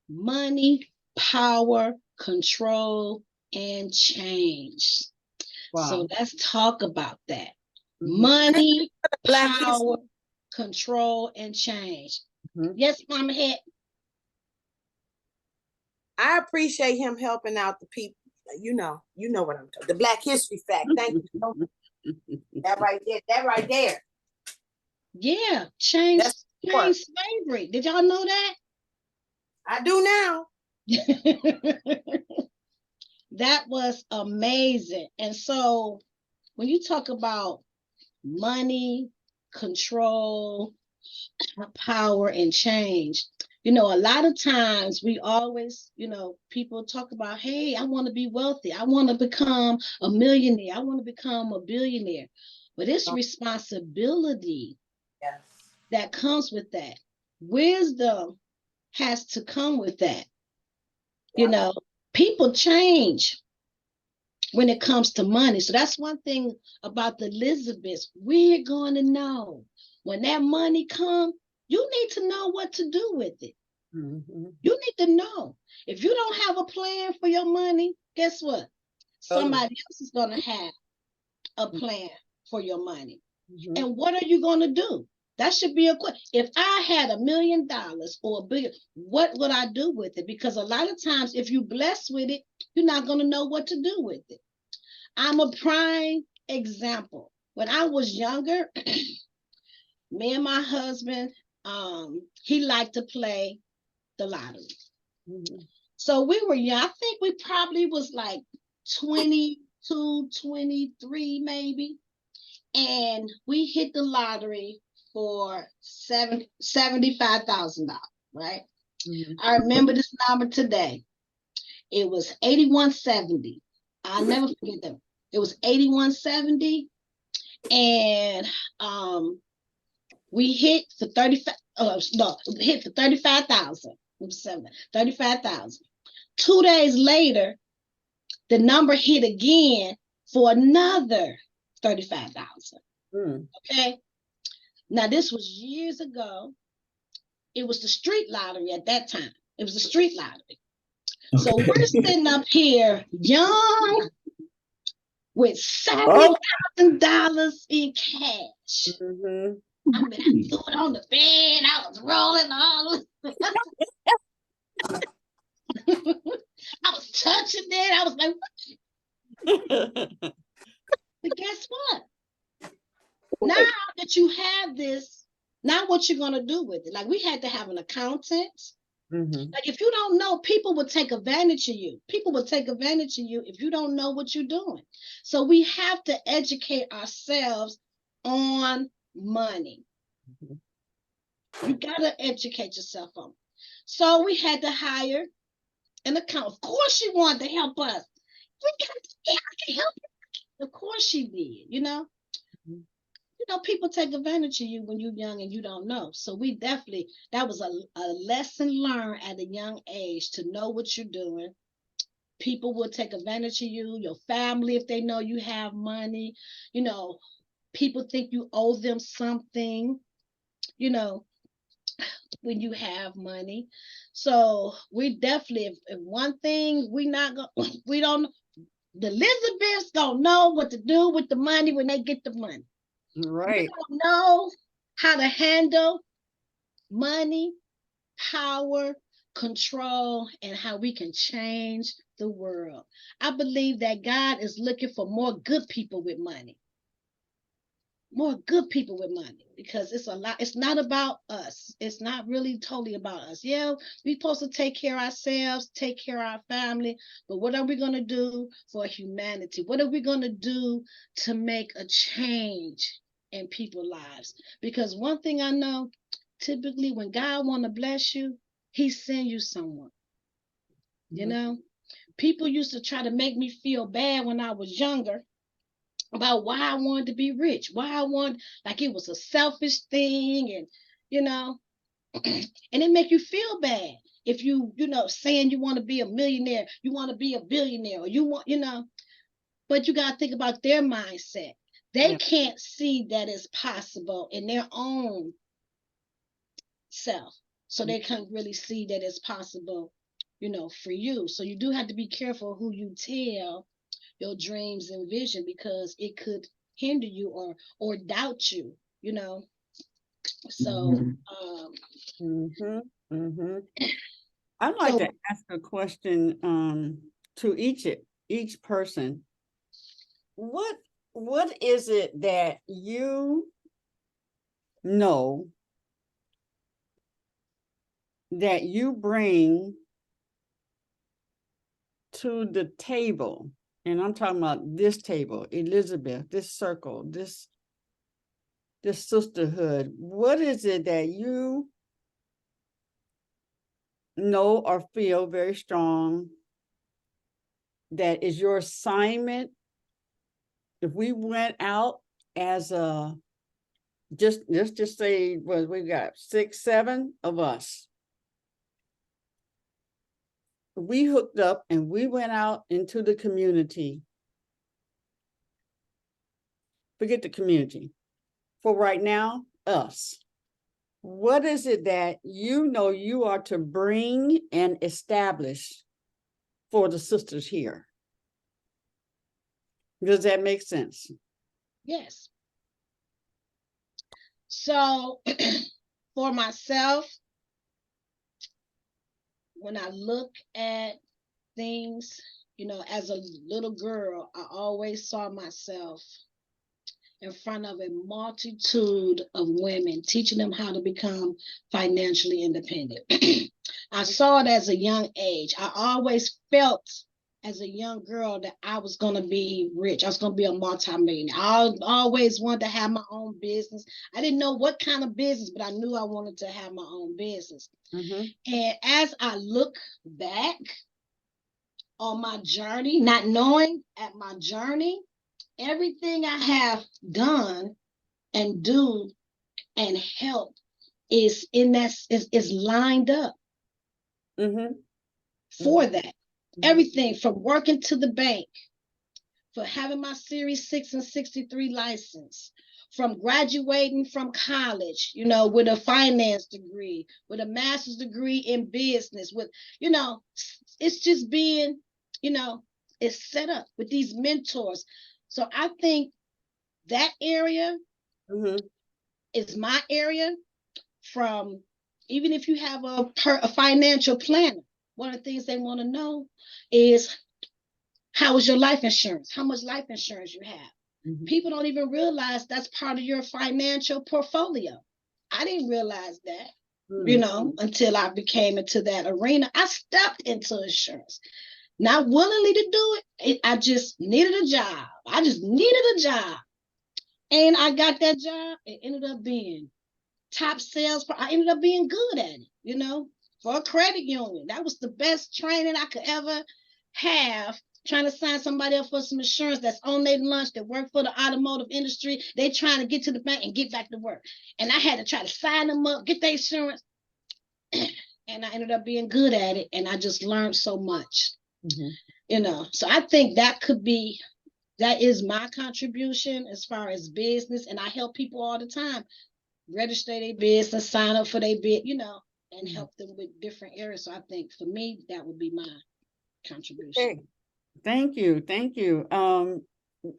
money, power, control, and change. Wow. So let's talk about that. Money, power, control, and change. Yes, Mama Het. I appreciate him helping out the people. You know what I'm talking. The Black History Fact. Thank you. That right there. Yeah, change slavery. Did y'all know that? I do now. That was amazing. And so when you talk about money, control, power, and change, a lot of times we always, people talk about, hey, I want to be wealthy. I want to become a millionaire. I want to become a billionaire. But it's responsibility that comes with that. Wisdom has to come with that. People change when it comes to money. So that's one thing about the Elizabeths. We're going to know when that money comes, you need to know what to do with it. You need to know. If you don't have a plan for your money, guess what? Somebody else is going to have a plan for your money. And what are you going to do? That should be a question. If I had $1 million or $1 billion, what would I do with it? Because a lot of times, if you're blessed with it, you're not going to know what to do with it. I'm a prime example. When I was younger, me and my husband, he liked to play the lottery. So we were young. I think we probably was like 22, 23 maybe. And we hit the lottery for $75,000, right? I remember this number today. It was 8170. I'll never forget that. It was 8170. And we hit for 35. Hit for 35,000. It was 35,000. 2 days later, the number hit again for another 35,000. Okay. Now this was years ago. It was the street lottery at that time. It was the street lottery. Okay. So we're sitting up here young with $70,000 in cash. I mean, I threw it on the bed. I was rolling all. I was touching it. I was like, but guess what? Now that you have this, now what you're going to do with it? Like we had to have an accountant. Like if you don't know, people will take advantage of you. People will take advantage of you if you don't know what you're doing. So we have to educate ourselves on money. You got to educate yourself on it. So we had to hire an accountant. Of course she wanted to help us. I can help you. Of course she did, people take advantage of you when you're young and you don't know. So we definitely, that was a lesson learned at a young age to know what you're doing. People will take advantage of you, your family, if they know you have money. People think you owe them something, when you have money. So we definitely, if one thing we don't, the Elizabeths don't know what to do with the money when they get the money. Right. We don't know how to handle money, power, control, and how we can change the world. I believe that God is looking for more good people with money. More good people with money, because it's a lot. It's not about us. It's not really totally about us. Yeah, we're supposed to take care of ourselves, take care of our family, but what are we going to do for humanity? What are we going to do to make a change in people's lives? Because one thing I know, typically when God want to bless you, he send you someone. People used to try to make me feel bad when I was younger about why I wanted to be rich, like it was a selfish thing, and and it make you feel bad if you saying you want to be a millionaire, you want to be a billionaire, or you want, but you got to think about their mindset. They can't see that it's possible in their own self, so they can't really see that it's possible, for you. So you do have to be careful who you tell your dreams and vision, because it could hinder you or doubt you, So I'd like to ask a question to each person. What is it that you know that you bring to the table, and I'm talking about this table, Elizabeth, this circle, this sisterhood, what is it that you know or feel very strong that is your assignment? If we went out as a, let's just say, well, we got 6, 7 of us. We hooked up and we went out into the community. Forget the community. For right now, us. What is it that you know you are to bring and establish for the sisters here? Does that make sense? Yes. So for myself, when I look at things, you know, as a little girl, I always saw myself in front of a multitude of women, teaching them how to become financially independent. I saw it as a young age. I always felt as a young girl that I was going to be rich. I was going to be a multimillionaire. I always wanted to have my own business. I didn't know what kind of business, but I knew I wanted to have my own business. And as I look back on my journey, not knowing at my journey, everything I have done and do and help is in that is lined up for that. Everything from working to the bank, for having my Series 6 and 63 license, from graduating from college, you know, with a finance degree, with a master's degree in business, with, you know, it's just being, you know, it's set up with these mentors. So I think that area is my area. From, even if you have a financial planner, one of the things they want to know is, how is your life insurance? How much life insurance you have? People don't even realize that's part of your financial portfolio. I didn't realize that, you know, until I became into that arena. I stepped into insurance, not willingly to do it. I just needed a job. And I got that job. It ended up being top sales. I ended up being good at it, you know, for a credit union. That was the best training I could ever have, trying to sign somebody up for some insurance that's on their lunch, that work for the automotive industry. They trying to get to the bank and get back to work. And I had to try to sign them up, get their insurance. And I ended up being good at it. And I just learned so much, you know. So I think that is my contribution as far as business. And I help people all the time register their business, sign up for their bid, you know, and help them with different areas. So I think for me, that would be my contribution. Okay. Thank you.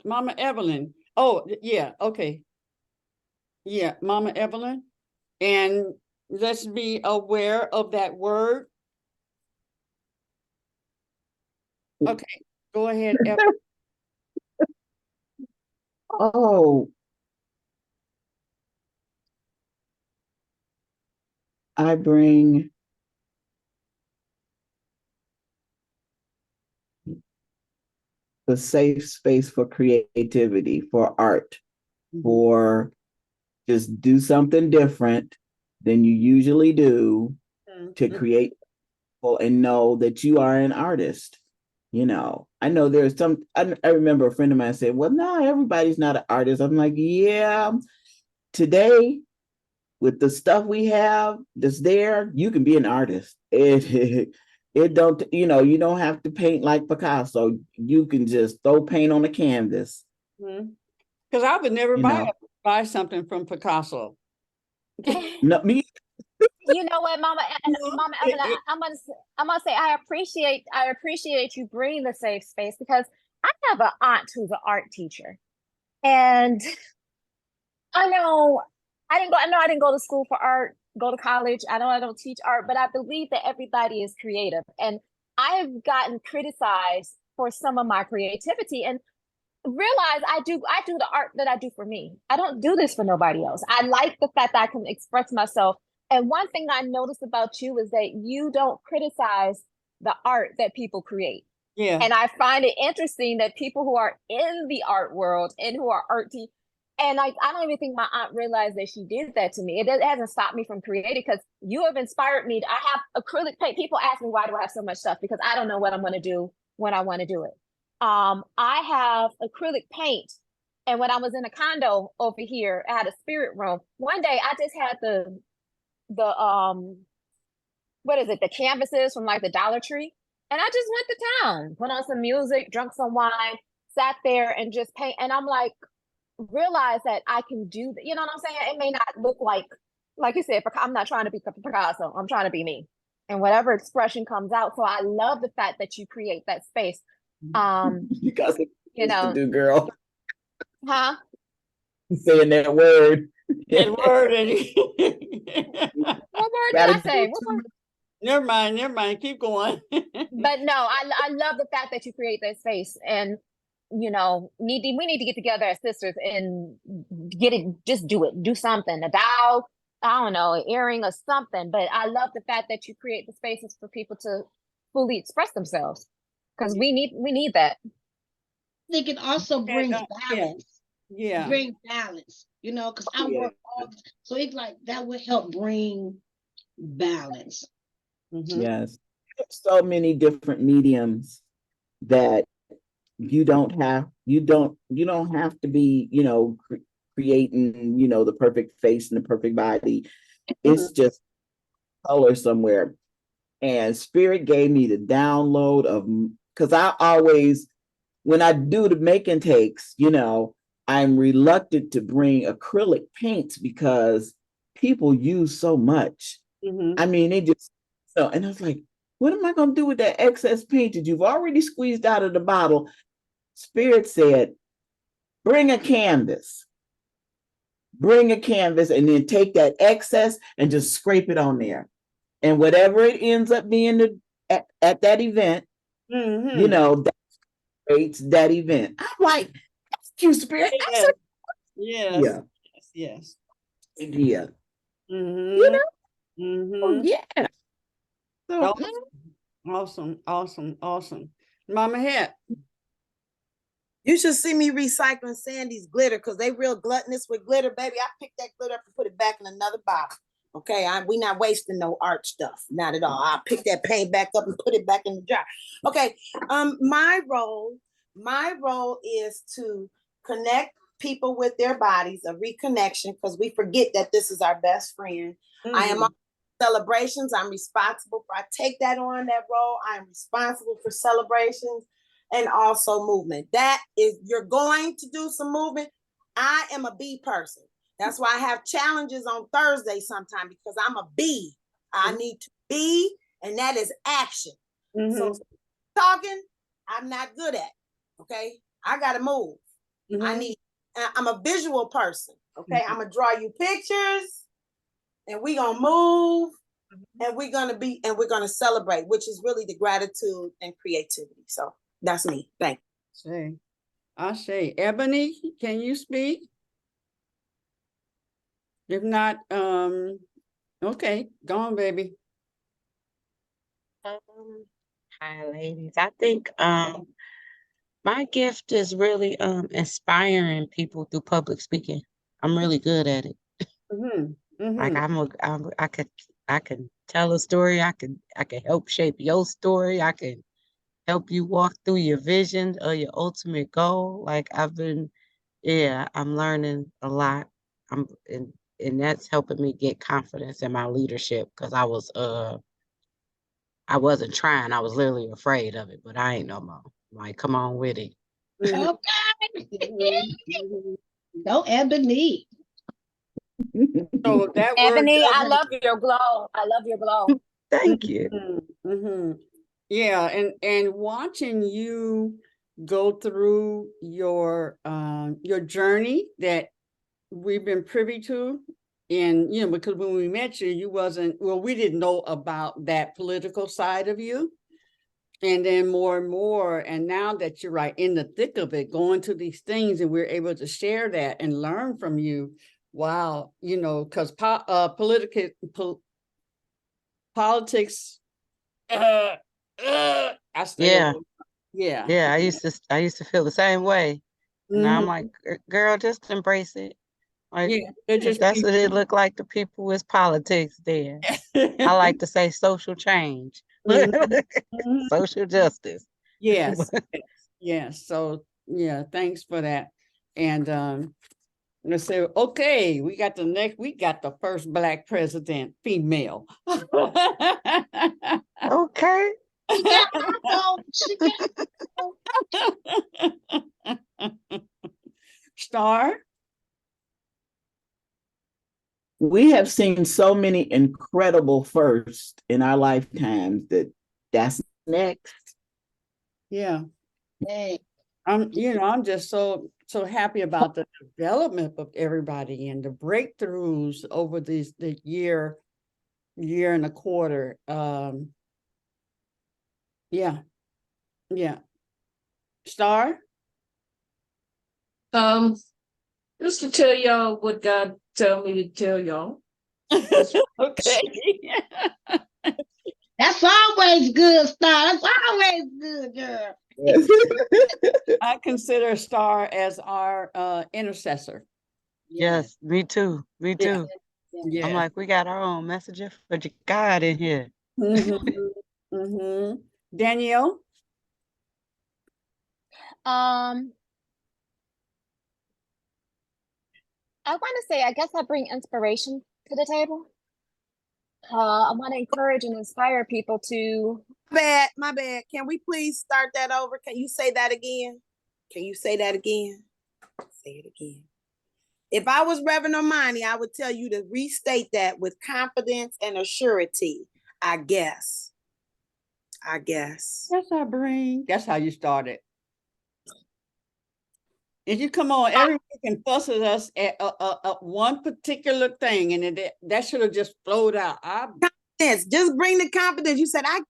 Mama Evelyn. Oh, yeah, okay. Yeah, Mama Evelyn. And let's be aware of that word. Okay, go ahead, Evelyn. Oh, I bring the safe space for creativity, for art, for just do something different than you usually do to create and know that you are an artist. You know, I know there's I remember a friend of mine said, well, no, everybody's not an artist. I'm like, yeah, today with the stuff we have that's there, you can be an artist. It don't, you know, you don't have to paint like Picasso. You can just throw paint on a canvas. Because I would never buy something from Picasso. No, me. You know what, Mama Evelyn, I'm gonna say I appreciate you bringing the safe space, because I have an aunt who's an art teacher, and I know I didn't go to school for art, go to college. I know I don't teach art, but I believe that everybody is creative, and I have gotten criticized for some of my creativity, and realize I do the art that I do for me. I don't do this for nobody else. I like the fact that I can express myself. And one thing I noticed about you is that you don't criticize the art that people create. Yeah. And I find it interesting that people who are in the art world and who are artsy, and I don't even think my aunt realized that she did that to me. It hasn't stopped me from creating because you have inspired me. I have acrylic paint. People ask me, why do I have so much stuff? Because I don't know what I'm going to do when I want to do it. I have acrylic paint. And when I was in a condo over here, I had a spirit room. One day I just had the what is it, the canvases from like the Dollar Tree. And I just went to town, put on some music, drunk some wine, sat there and just paint. And I'm like, realize that I can do that. You know what I'm saying? It may not look like you said, I'm not trying to be Picasso. I'm trying to be me. And whatever expression comes out. So I love the fact that you create that space. Because it You used to know, do, girl. huh? Saying that word. That word. What word did Gotta I say? do What word? Never mind. Keep going. But no, I love the fact that you create that space, and we need to get together as sisters and get it, just do something, a doll, I don't know, an earring or something. But I love the fact that you create the spaces for people to fully express themselves, because we need that. I think it also brings balance. Yeah. Bring balance, because I work all, so it's like that would help bring balance. Yes. So many different mediums that you don't have to be, creating, the perfect face and the perfect body. It's just color somewhere. And Spirit gave me the download of, because I always, when I do the make and takes, I'm reluctant to bring acrylic paints because people use so much. I mean, they just, so, and I was like, what am I going to do with that excess paint that you've already squeezed out of the bottle? Spirit said, bring a canvas, and then take that excess and just scrape it on there. And whatever it ends up being at that event, that creates that event. I'm like, that's cute, Spirit. Yes. Yeah. Yes. Yeah. Oh, yeah. So, Awesome. Mama Het. You should see me recycling Sandy's glitter because they real gluttonous with glitter, baby. I picked that glitter up and put it back in another bottle. Okay, we not wasting no art stuff, not at all. I pick that paint back up and put it back in the jar. Okay, my role is to connect people with their bodies, a reconnection, because we forget that this is our best friend. I am on celebrations. I'm responsible for. I take that on that role. I am responsible for celebrations. And also movement. That is, you're going to do some movement. I am a bee person. That's why I have challenges on Thursday sometime, because I'm a bee. I need to be, and that is action. So talking, I'm not good at. Okay, I gotta move. I'm a visual person. Okay, I'm gonna draw you pictures, and we gonna move, and we're gonna celebrate, which is really the gratitude and creativity. So that's me. Thank you. I say, Ebony, can you speak? If not, okay, go on, baby. Hi, ladies. I think my gift is really inspiring people through public speaking. I'm really good at it. Like I can tell a story. I can help shape your story. I can help you walk through your vision or your ultimate goal. Like I'm learning a lot. And that's helping me get confidence in my leadership, because I wasn't trying. I was literally afraid of it, but I ain't no more. Like, come on with it. Okay. Go Ebony. So that Ebony, I love your glow. I love your glow. Thank you. Yeah, and watching you go through your journey that we've been privy to, and because when we met you we didn't know about that political side of you, and then more and more, and now that you're right in the thick of it, going to these things, and we're able to share that and learn from you. Wow, because politics. I stay away. Yeah. Yeah, I used to feel the same way. And now I'm Mhm. like, Girl, just embrace it. Like, Yeah, they're if just that's what it people. look like to people, it's politics then. I like to say social change, Mhm, mhm. social justice. Yes, yes, yes. So yeah, thanks for that. And let's say, okay, we got the first Black president, female. Okay. She got my vote. She got my vote. Star. We have seen so many incredible firsts in our lifetimes that's next. Yeah. Hey, I'm just so happy about the development of everybody and the breakthroughs over the year and a quarter. Yeah, yeah. Star. Just to tell y'all what God tell me to tell y'all. Okay. that's always good, Star. That's always good, girl. I consider Star as our intercessor. Yes, me too. Me Yeah. too. I'm Yeah. like, we got our own messenger for God in here. Mhm, mhm. Danyelle. Um, I want to say, I guess I bring inspiration to the table. I want to encourage and inspire people to. My bad. Can we please start that over? Can you say that again? Can you say that again? Say it again. If I was Reverend Armani, I would tell you to restate that with confidence and assurity. I guess. That's our brain. That's how you started. If you come on every week and fuss at us at one particular thing, and that should have just flowed out. Yes, just bring the confidence. You said, I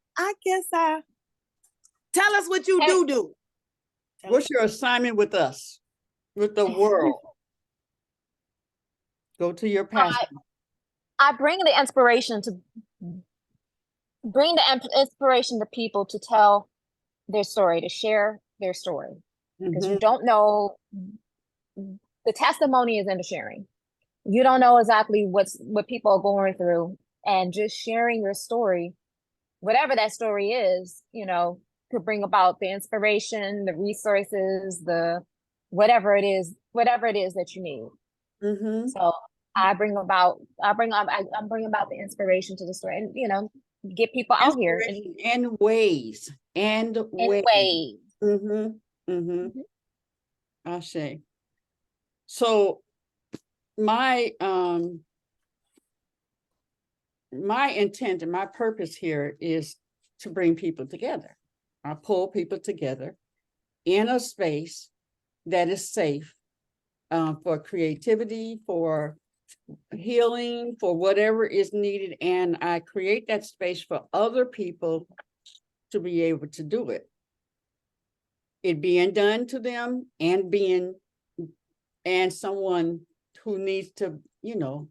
guess I. Tell us what you do. What's your assignment with us, with the world? Go to your pastor. I bring the inspiration to people to tell their story, to share their story, because you don't know. The testimony is in the sharing. You don't know exactly what people are going through, and just sharing your story, whatever that story is, could bring about the inspiration, the resources, the whatever it is that you need. So I'm bringing about the inspiration to the story, and get people out here and ways. I say. So my intent and my purpose here is to bring people together. I pull people together in a space that is safe for creativity, for healing, for whatever is needed. And I create that space for other people to be able to do it. It being done to them and someone who needs to, and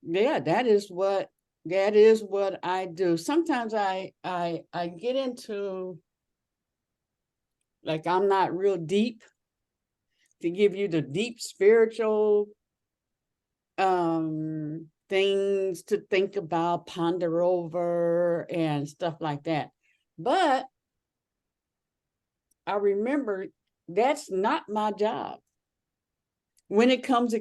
yeah, that is what I do. Sometimes I get into, like, I'm not real deep to give you the deep spiritual things to think about, ponder over, and stuff like that. But I remember that's not my job. When it comes,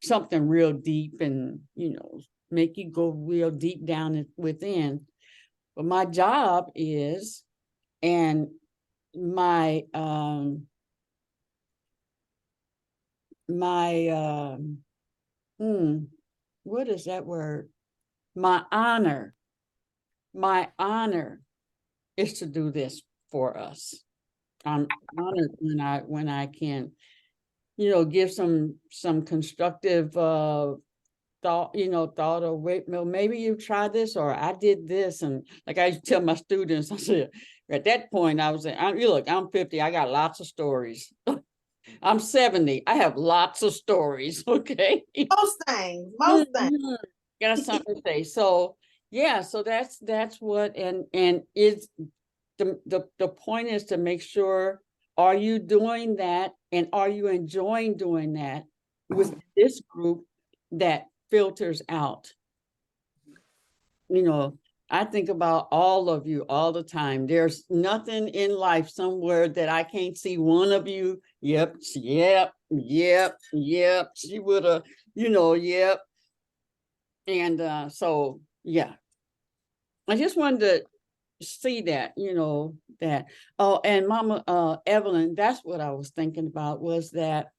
something real deep and, make you go real deep down within. But my job is, and my what is that word? My honor is to do this for us. I'm honored when I can, give some constructive thought, or wait, maybe you try this, or I did this. And like I used to tell my students, I said, at that point, I was saying, look, I'm 50, I got lots of stories. I'm 70, I have lots of stories, okay? Most things. Got something to say. So yeah, so that's what, and it's the point is to make sure, are you doing that and are you enjoying doing that with this group that filters out? You know, I think about all of you all the time. There's nothing in life somewhere that I can't see one of you. Yep, yep, yep, yep. She would have, yep. And so yeah, I just wanted to see that, that. Oh, and Mama Evelyn, that's what I was thinking about, was that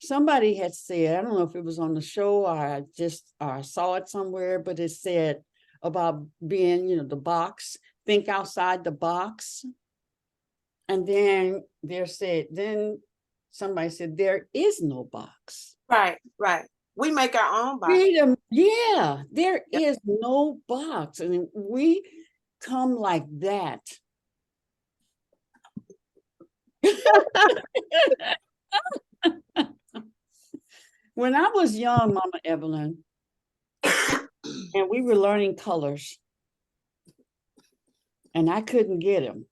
somebody had said, I don't know if it was on the show or I just saw it somewhere, but it said about being, the box, think outside the box. And then then somebody said, there is no box. Right. We make our own box. Yeah, there is no box. I mean, we come like that. When I was young, Mama Evelyn, and we were learning colors, and I couldn't get them.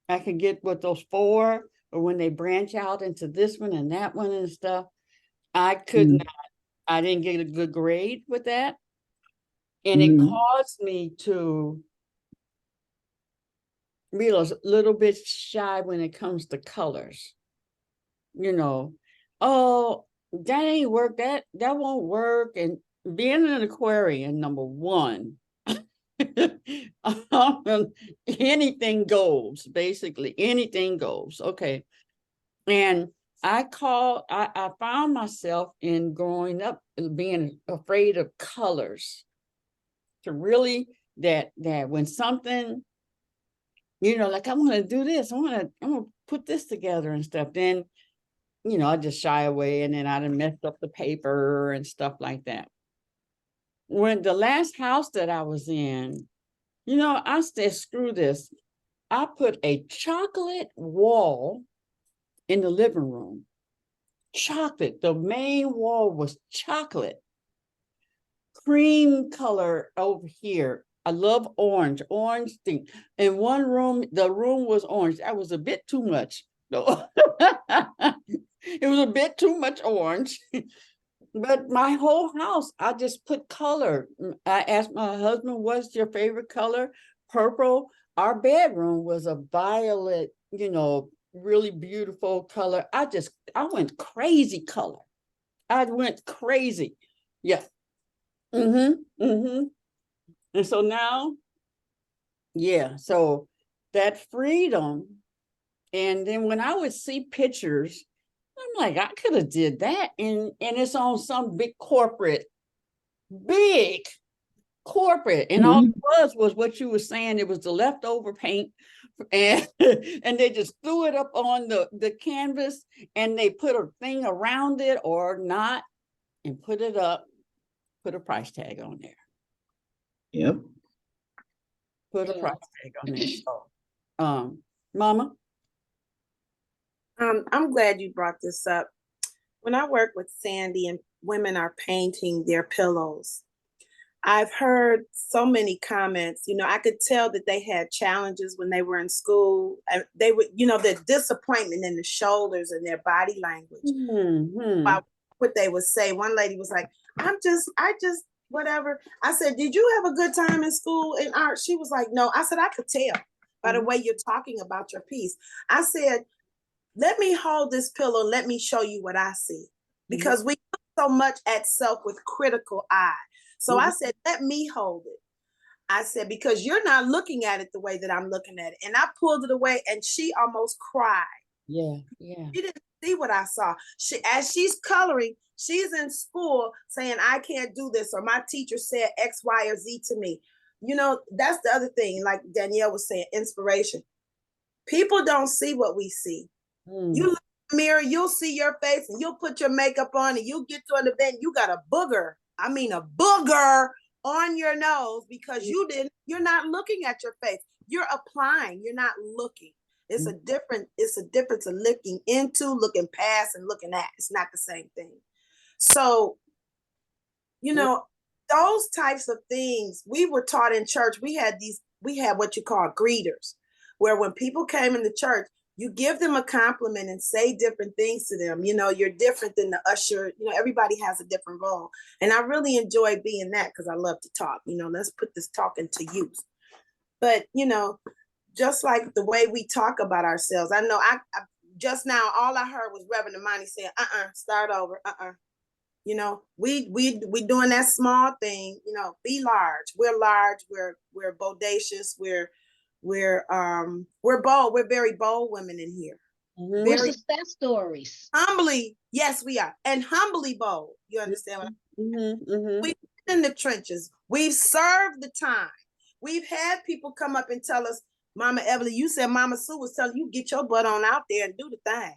I could get what those 4, or when they branch out into this one and that one and stuff. I could not. I didn't get a good grade with that. And it caused me to be a little bit shy when it comes to colors. Oh, that ain't work. That won't work. And being an Aquarian, number 1, anything goes, basically. Anything goes. Okay. And I found myself in growing up being afraid of colors. To really, that when something, like I want to do this, I'm gonna put this together and stuff, then I just shy away, and then I done messed up the paper and stuff like that. When the last house that I was in, I said, screw this. I put a chocolate wall in the living room. Chocolate. The main wall was chocolate. Cream color over here. I love orange thing. In one room, the room was orange. That was a bit too much. No. It was a bit too much orange. But my whole house, I just put color. I asked my husband, what's your favorite color? Purple. Our bedroom was a violet, really beautiful color. I went crazy color. I went crazy. Yeah. And so now, yeah, so that freedom. And then when I would see pictures, I'm like, I could have did that. And it's on some big corporate. And all it was what you were saying. It was the leftover paint. And they just threw it up on the canvas, and they put a thing around it or not, and put it up, put a price tag on there. Yep. Put a price tag on there. So, Mama? I'm glad you brought this up. When I work with Sandy and women are painting their pillows, I've heard so many comments. I could tell that they had challenges when they were in school. They would, the disappointment in the shoulders and their body language. What they would say. One lady was like, I just, whatever. I said, did you have a good time in school in art? She was like, no. I said, I could tell by the way you're talking about your piece. I said, let me hold this pillow. Let me show you what I see. Because we look so much at self with critical eye. So I said, let me hold it. I said, because you're not looking at it the way that I'm looking at it. And I pulled it away, and she almost cried. Yeah. She didn't see what I saw. As she's coloring, she's in school saying, I can't do this, or my teacher said X, Y, or Z to me. That's the other thing, like Danyelle was saying, inspiration. People don't see what we see. You look in the mirror, you'll see your face, and you'll put your makeup on, and you'll get to an event, you got a booger. I mean, a booger on your nose because you're not looking at your face. You're applying, you're not looking. It's a difference of looking into, looking past, and looking at. It's not the same thing. So, those types of things we were taught in church. We had what you call greeters, where when people came into church, you give them a compliment and say different things to them. You know, you're different than the usher. You know, everybody has a different role. And I really enjoy being that because I love to talk. You know, let's put this talking to use. But, you know, just like the way we talk about ourselves, I know I just now, all I heard was Reverend Imani saying, start over, You know, we doing that small thing, you know, be large. We're large, we're bodacious, we're bold. We're very bold women in here. Mm-hmm. We're success stories. Humbly, yes, we are. And humbly bold. You understand what We've been in the trenches. We've served the time. We've had people come up and tell us, Mama Evelyn, you said Mama Sue was telling you get your butt on out there and do the thing.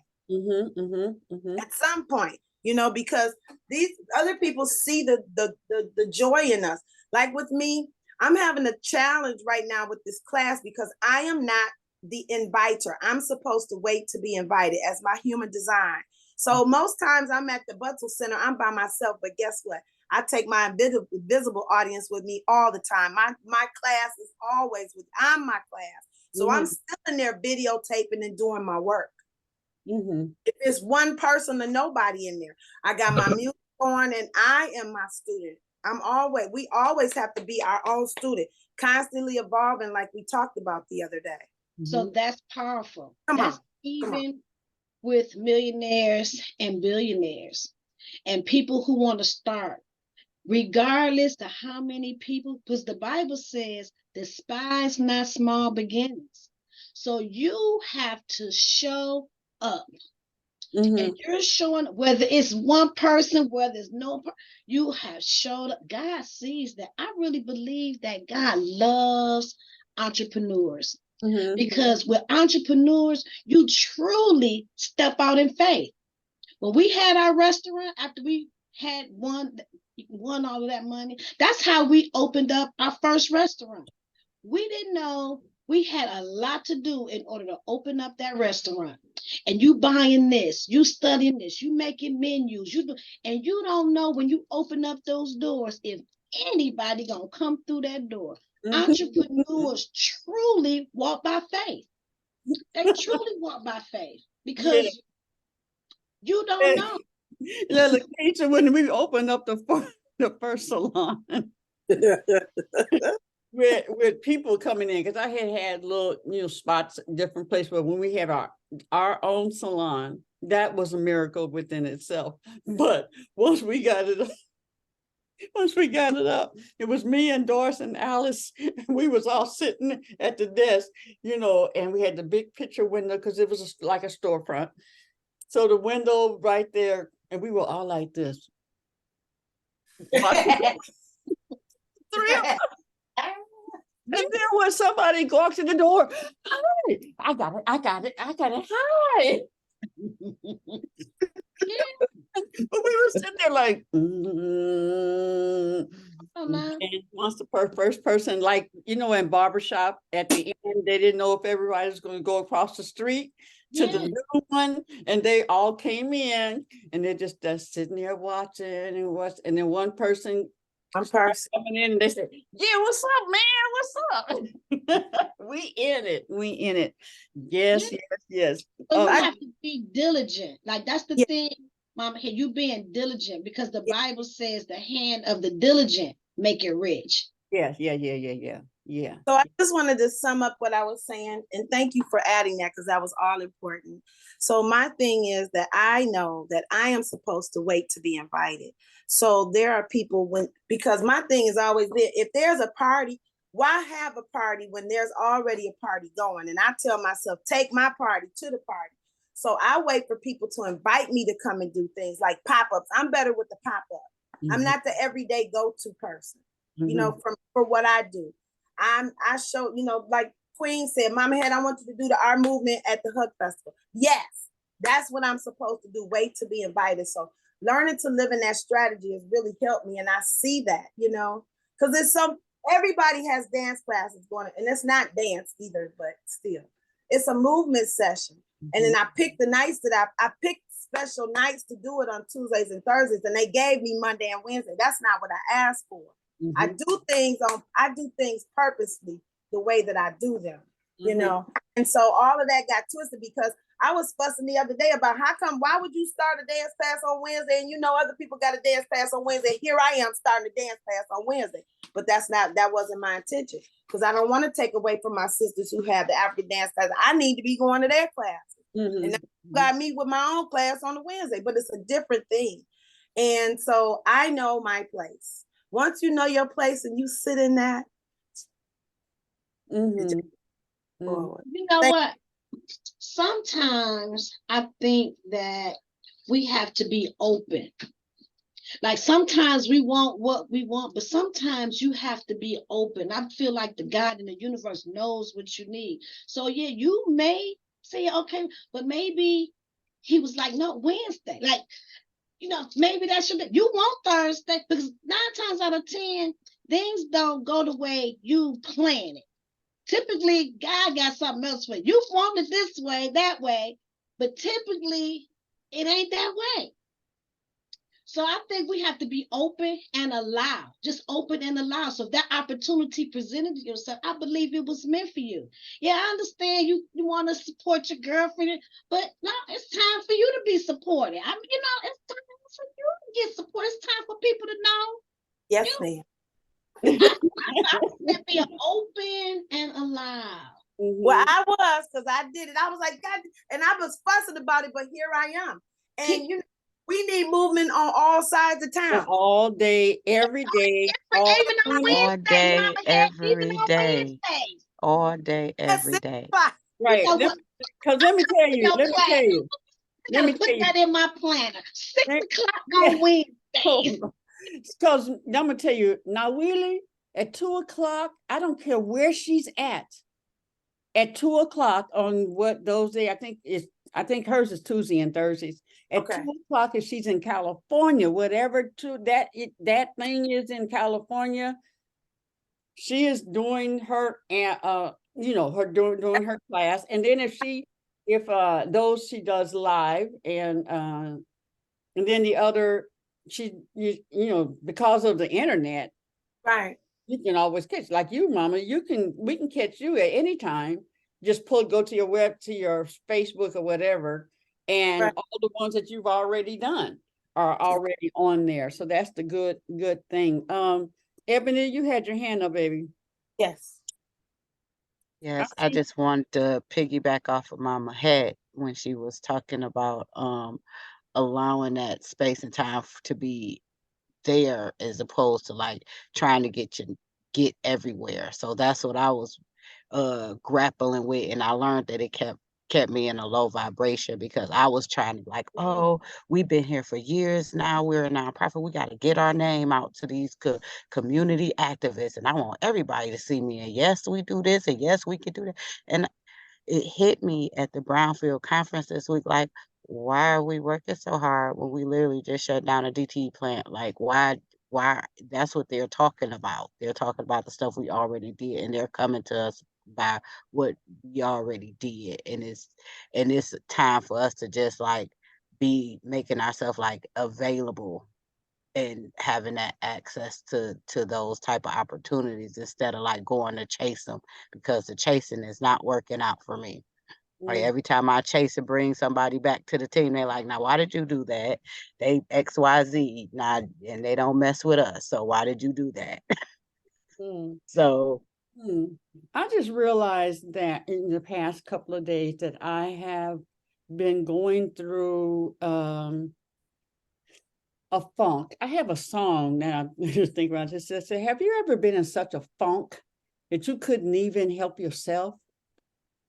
At some point, you know, because these other people see the joy in us. Like with me, I'm having a challenge right now with this class because I am not the inviter. I'm supposed to wait to be invited as my human design. So most times I'm at the Butzel Center, I'm by myself, but guess what? I take my invisible audience with me all the time. My class is always I'm my class. So I'm still in there videotaping and doing my work. If it's one person or nobody in there, I got my music on and I am my student. We always have to be our own student, constantly evolving like we talked about the other day. So that's powerful. Even with millionaires and billionaires and people who want to start, regardless of how many people, because the Bible says, despise not small beginnings. So you have to show up. And you're showing, whether it's one person, whether it's no, you have showed up. God sees that. I really believe that God loves entrepreneurs because with entrepreneurs, you truly step out in faith. When we had our restaurant, after we had won all of that money, that's how we opened up our first restaurant. We didn't know we had a lot to do in order to open up that restaurant. And you buying this, you studying this, you making menus, and you don't know when you open up those doors if anybody gonna come through that door. Entrepreneurs truly walk by faith. They truly walk by faith because you don't know. LaKeisha, when we opened up the first salon, with people coming in, because I had little, you know, spots, different places, but when we had our own salon, that was a miracle within itself. But once we got it up, it was me and Doris and Alice. We was all sitting at the desk, you know, and we had the big picture window because it was like a storefront. So the window right there, and we were all like this. 3 of us. And then when somebody go up to the door, hi, I got it. Hi. But we were sitting there like, and once the first person, like, you know, in barbershop at the end, they didn't know if everybody was going to go across the street to the new one, and they all came in, and they're just sitting there watching and then one person coming in and they said, yeah, what's up, man? What's up? We in it. Yes. So you have to be diligent. Like that's the thing, Mama, you being diligent, because the Bible says the hand of the diligent make it rich. Yeah. So I just wanted to sum up what I was saying, and thank you for adding that because that was all important. So my thing is that I know that I am supposed to wait to be invited. So there are people because my thing is always there. If there's a party, why have a party when there's already a party going? And I tell myself, take my party to the party. So I wait for people to invite me to come and do things like pop-ups. I'm better with the pop-up. I'm not the everyday go-to person, you know, for what I do. I show, you know, like Queen said, Mama Head, I want you to do the art movement at the Hook Festival. Yes, that's what I'm supposed to do. Wait to be invited. So learning to live in that strategy has really helped me. And I see that, you know, because everybody has dance classes going on, and it's not dance either, but still, it's a movement session. And then I pick the nights that I pick special nights to do it on Tuesdays and Thursdays, and they gave me Monday and Wednesday. That's not what I asked for. I do things purposely the way that I do them, you know. And so all of that got twisted because I was fussing the other day about why would you start a dance class on Wednesday and you know other people got a dance class on Wednesday. Here I am starting a dance class on Wednesday. But that wasn't my intention because I don't want to take away from my sisters who have the African dance class. I need to be going to their classes. And got me with my own class on the Wednesday, but it's a different thing. And so I know my place. Once you know your place and you sit in that, you know what? Sometimes I think that we have to be open. Like sometimes we want what we want, but sometimes you have to be open. I feel like the God in the universe knows what you need. So yeah, you may say, okay, but maybe he was like, no, Wednesday. Like, you know, maybe that should be, you want Thursday because 9 times out of 10, things don't go the way you plan it. Typically, God got something else for you. You want it this way, that way, but typically it ain't that way. So I think we have to be open and allow, just open and allow. So if that opportunity presented yourself, I believe it was meant for you. Yeah, I understand you want to support your girlfriend, but no, it's time for you to be supported. I mean, you know, it's time for you to get support. It's time for people to know. Yes, ma'am. I said be open and allow. Well, I was because I did it. I was like, God, and I was fussing about it, but here I am. And you know, we need movement on all sides of town. All day, every day, all day, every day. All day, every day. Right. Because let me tell you. Put that in my planner. 6 o'clock on Wednesdays. Because I'm gonna tell you, now really at 2 o'clock, I don't care where she's at 2 o'clock on what those days, I think hers is Tuesday and Thursdays. At 2 o'clock, if she's in California, whatever that thing is in California, she is doing her doing her class. And then if those she does live and then the other because of the internet, right, you can always catch, like you, Mama, we can catch you at any time. Just go to your Facebook or whatever, and all the ones that you've already done are already on there. So that's the good thing. Ebony, you had your hand up, baby. Yes. Yes, I just wanted to piggyback off of Mama Head when she was talking about allowing that space and time to be there as opposed to like trying to get everywhere. So that's what I was grappling with, and I learned that it kept me in a low vibration because I was trying to like, oh, we've been here for years now, we're a nonprofit, we got to get our name out to these community activists, and I want everybody to see me, and yes, we do this, and yes, we can do that. And it hit me at the Brownfield conference this week, like, why are we working so hard when we literally just shut down a DTE plant? Like, why that's what they're talking about. They're talking about the stuff we already did, and they're coming to us by what we already did. And it's time for us to just like be making ourselves like available and having that access to those type of opportunities instead of like going to chase them, because the chasing is not working out for me. Like every time I chase and bring somebody back to the team, they're like, now, why did you do that? They XYZ now, and they don't mess with us. So why did you do that? So I just realized that in the past couple of days that I have been going through a funk. I have a song that I'm just thinking about. It says, have you ever been in such a funk that you couldn't even help yourself?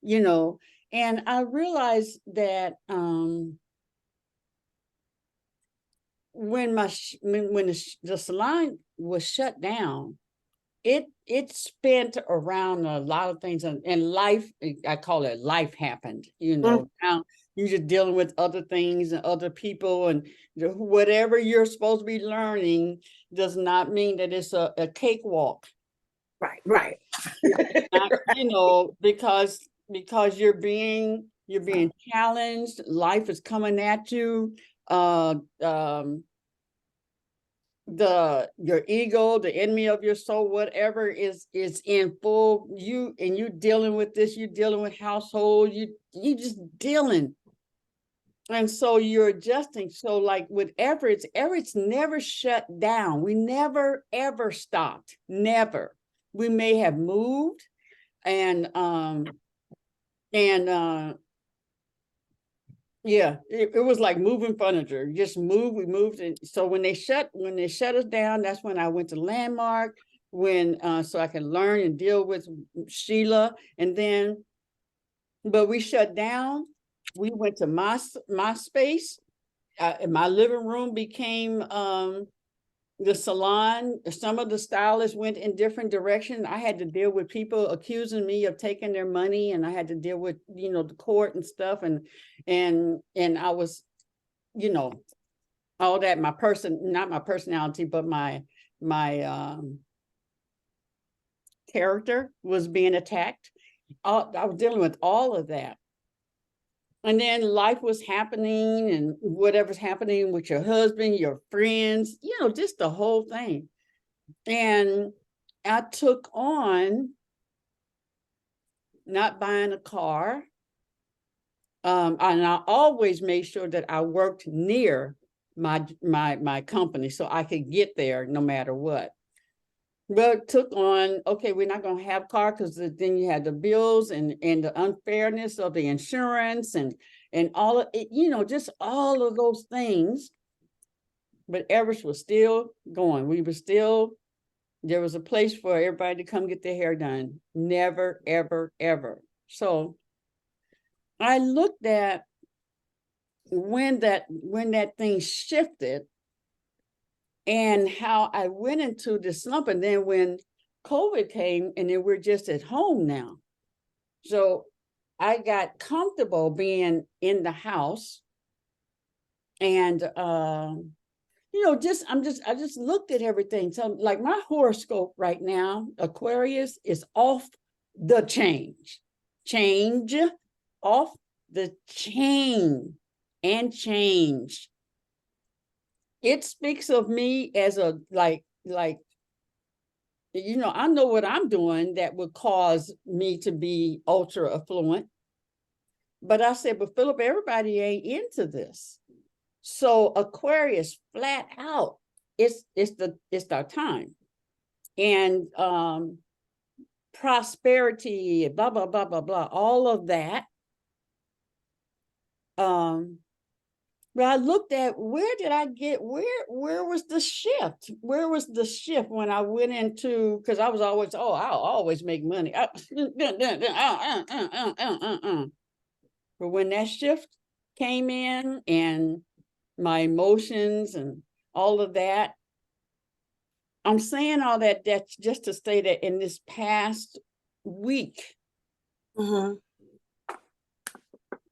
You know, and I realized that when the salon was shut down, it spent around a lot of things, and life, I call it life happened, now you're just dealing with other things and other people, and whatever you're supposed to be learning does not mean that it's a cakewalk. Right. Not, because you're being You're being challenged. Life is coming at you. Your ego, the enemy of your soul, whatever is in full you, and you dealing with this. You dealing with household. You just dealing. And so you're adjusting. So like with Everett's never shut down. We never, ever stopped. Never. We may have moved and yeah, it was like moving furniture. You just we moved. And so when they shut us down, that's when I went to Landmark, so I can learn and deal with Sheila. And then, but we shut down. We went to my space. And my living room became the salon. Some of the stylists went in different directions. I had to deal with people accusing me of taking their money, and I had to deal with, the court and stuff. And I was, all that, not my personality, but my character was being attacked. I was dealing with all of that. And then life was happening, and whatever's happening with your husband, your friends, just the whole thing. And I took on not buying a car. And I always made sure that I worked near my company so I could get there no matter what. But took on, okay, we're not going to have car because then you had the bills and the unfairness of the insurance and all of it, just all of those things. But Everett was still going. There was a place for everybody to come get their hair done. Never, ever, ever. So I looked at when that thing shifted, and how I went into the slump. And then when COVID came, and then we're just at home now. So I got comfortable being in the house. And, I just looked at everything. So like my horoscope right now, Aquarius, is off the change, off the chain and change. It speaks of me as a I know what I'm doing that would cause me to be ultra affluent. But I said, but Philip, everybody ain't into this. So Aquarius, flat out, it's our time. And prosperity, blah, blah, blah, blah, blah, all of that. But I looked at where was the shift? Where was the shift when I went into, because I was always, I'll always make money. But when that shift came in, and my emotions and all of that, I'm saying all that just to say that in this past week,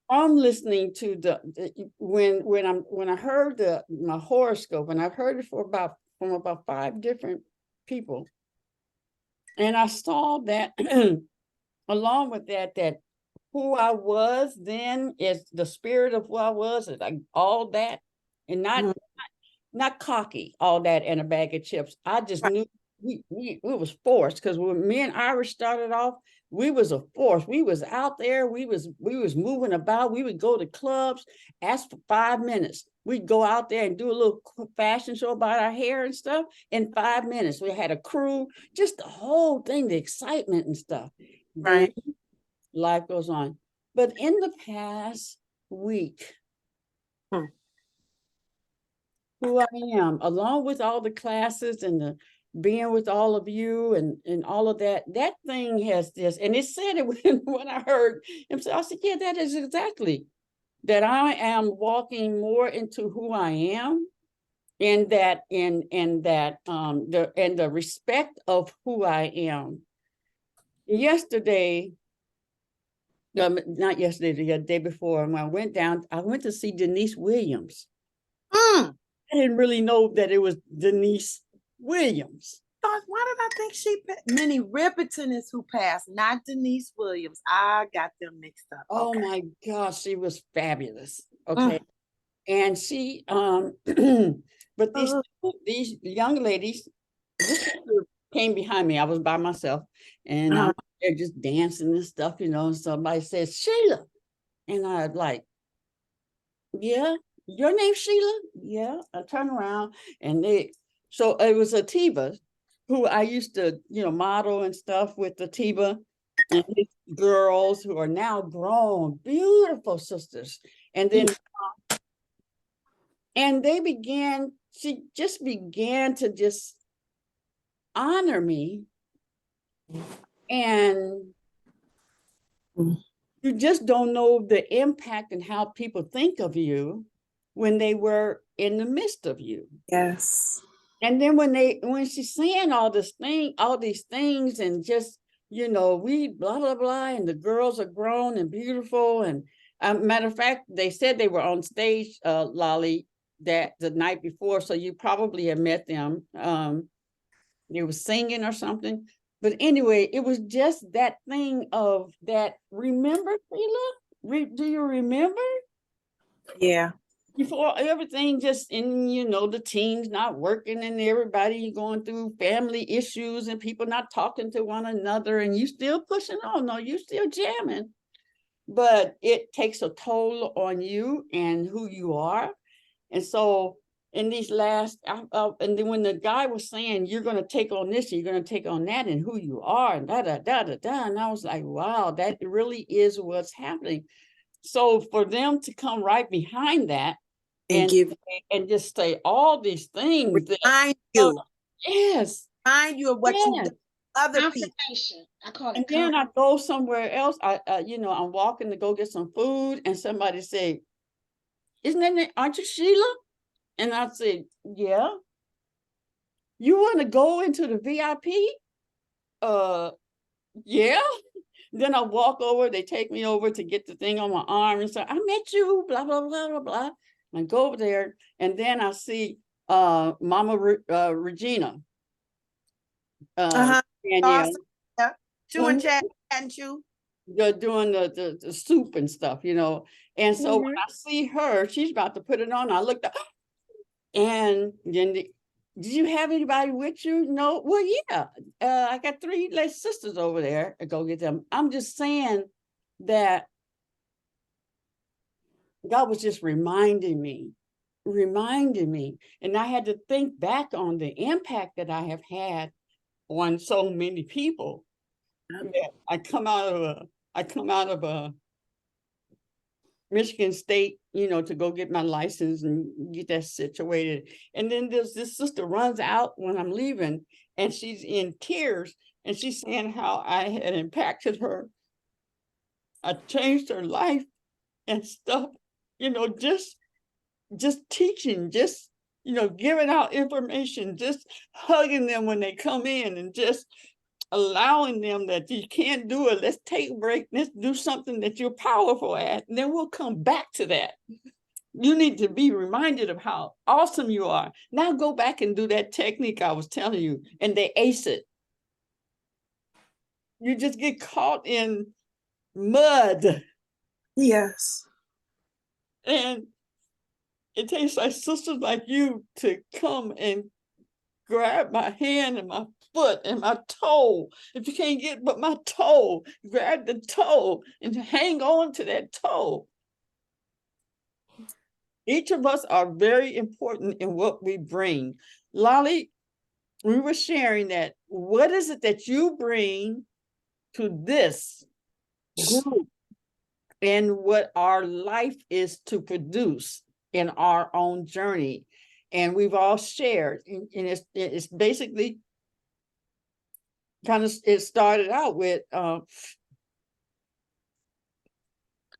I'm listening to when I heard my horoscope, and I've heard it from about 5 different people, and I saw that along with that who I was then is the spirit of who I was, is like all that, and not cocky, all that and a bag of chips. I just knew we was forced, because when me and Irish started off, we was a force. We was out there. We was moving about. We would go to clubs, ask for 5 minutes. We'd go out there and do a little fashion show about our hair and stuff in 5 minutes. We had a crew, just the whole thing, the excitement and stuff. Right. Then life goes on. But in the past week, who I am, along with all the classes and the being with all of you and all of that thing has this, and it said it when I heard him say, I said, yeah, that is exactly that. I am walking more into who I am, and that the respect of who I am. Yesterday, not yesterday, the day before, when I went to see Denise Williams. I didn't really know that it was Denise Williams. thought, why did I think she Minnie Riperton is who passed, not Denise Williams. I got them mixed up. Oh Okay. my gosh, she was fabulous. Okay. And she but these young ladies, this sister came behind me. I was by myself and they're just dancing and stuff, you know, and somebody says, Sheila. And I like, yeah, your name's Sheila? Yeah. I turn around and so it was Atiba, who I used to, you know, model and stuff with Atiba and his girls who are now grown, beautiful sisters. And then she just began to just honor me. And you just don't know the impact and how people think of you when they were in the midst of you. Yes. And then when she's saying all these things and just, you know, we blah, blah, blah, and the girls are grown and beautiful. And matter of fact, they said they were on stage, Lolly, that the night before. So you probably have met them. They were singing or something. But anyway, it was just that thing of that. Remember, Sheila? Do you remember? Yeah. Before everything just in, you know, the teams not working and everybody going through family issues and people not talking to one another and you still pushing on. No, you still jamming. But it takes a toll on you and who you are. And so in these last, and then when the guy was saying, you're going to take on this, you're going to take on that and who you are, and and I was like, wow, that really is what's happening. So for them to come right behind that and just say all these things, remind you, yes, remind you of what you do. Other people. I call it. And then I go somewhere else. You know, I'm walking to go get some food, and somebody say, aren't you Sheila? And I said, yeah. You want to go into the VIP? Yeah. Then I walk over, they take me over to get the thing on my arm and say, I met you, blah, blah, blah, blah, blah. And I go over there, and then I see Mama Regina. Danyelle. Awesome. Yeah. Chewing chat and chew. Doing the soup and stuff, you know. And so when I see her, she's about to put it on. I looked up, and then did you have anybody with you? No. Well, yeah. I got 3 sisters over there. I go get them. I'm just saying that God was just reminding me. And I had to think back on the impact that I have had on so many people. Yeah, I come out of a Michigan State, you know, to go get my license and get that situated. And then this sister runs out when I'm leaving, and she's in tears, and she's saying how I had impacted her. I changed her life and stuff, you know, just teaching, just, you know, giving out information, just hugging them when they come in and just allowing them that you can't do it. Let's take a break. Let's do something that you're powerful at. And then we'll come back to that. You need to be reminded of how awesome you are. Now go back and do that technique I was telling you, and they ace it. You just get caught in mud. Yes. And it takes like sisters like you to come and grab my hand and my foot and my toe. If you can't get but my toe, grab the toe and hang on to that toe. Each of us are very important in what we bring. Lolly, we were sharing that. What is it that you bring to this group and what our life is to produce in our own journey? And we've all shared, and it's basically it started out with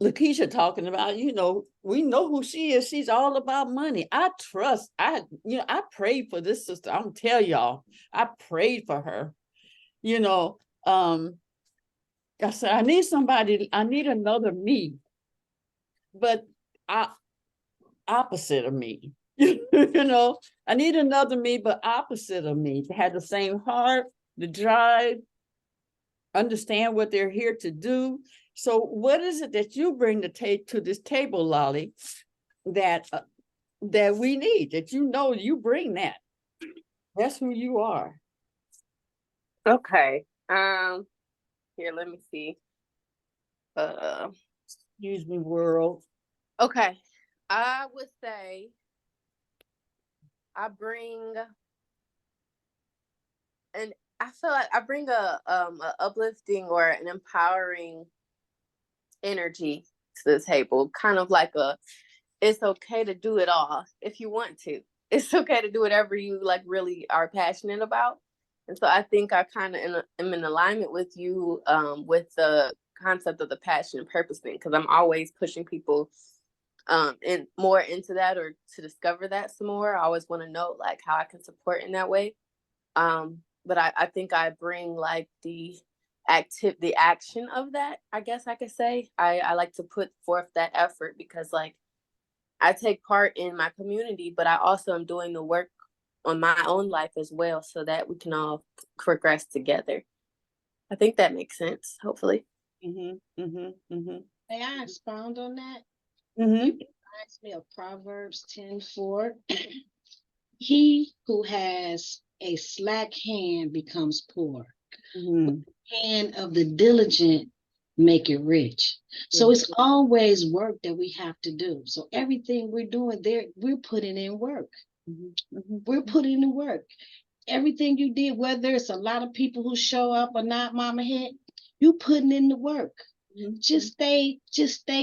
LaKeisha talking about, you know, we know who she is. She's all about money. I prayed for this sister. I'm tell y'all, I prayed for her. You know, I said, I need another me, but opposite of me. You know, I need another me, but opposite of me, to have the same heart, the drive, understand what they're here to do. So what is it that you bring to this table, Lolly, that that we need, that you bring that? That's who you are. Okay. Here, let me see. Excuse me, world. Okay. I would say I bring, and I feel like I bring a uplifting or an empowering energy to the table, kind of like it's okay to do it all if you want to. It's okay to do whatever you like really are passionate about. And so I think I kind of am in alignment with you with the concept of the passion and purpose thing, because I'm always pushing people and more into that, or to discover that some more. I always want to know like how I can support in that way. But I think I bring like the action of that, I guess I could say. I like to put forth that effort, because like I take part in my community, but I also am doing the work on my own life as well, so that we can all progress together. I think that makes sense, hopefully. May I expound on that? Mm-hmm. It reminds me of Proverbs 10:4. He who has a slack hand becomes poor. Mm-hmm. The hand of the diligent make it rich. So it's always work that we have to do. So everything we're doing there, we're putting in work. We're putting in work. Everything you did, whether it's a lot of people who show up or not, Mama Head, you putting in the work. Just stay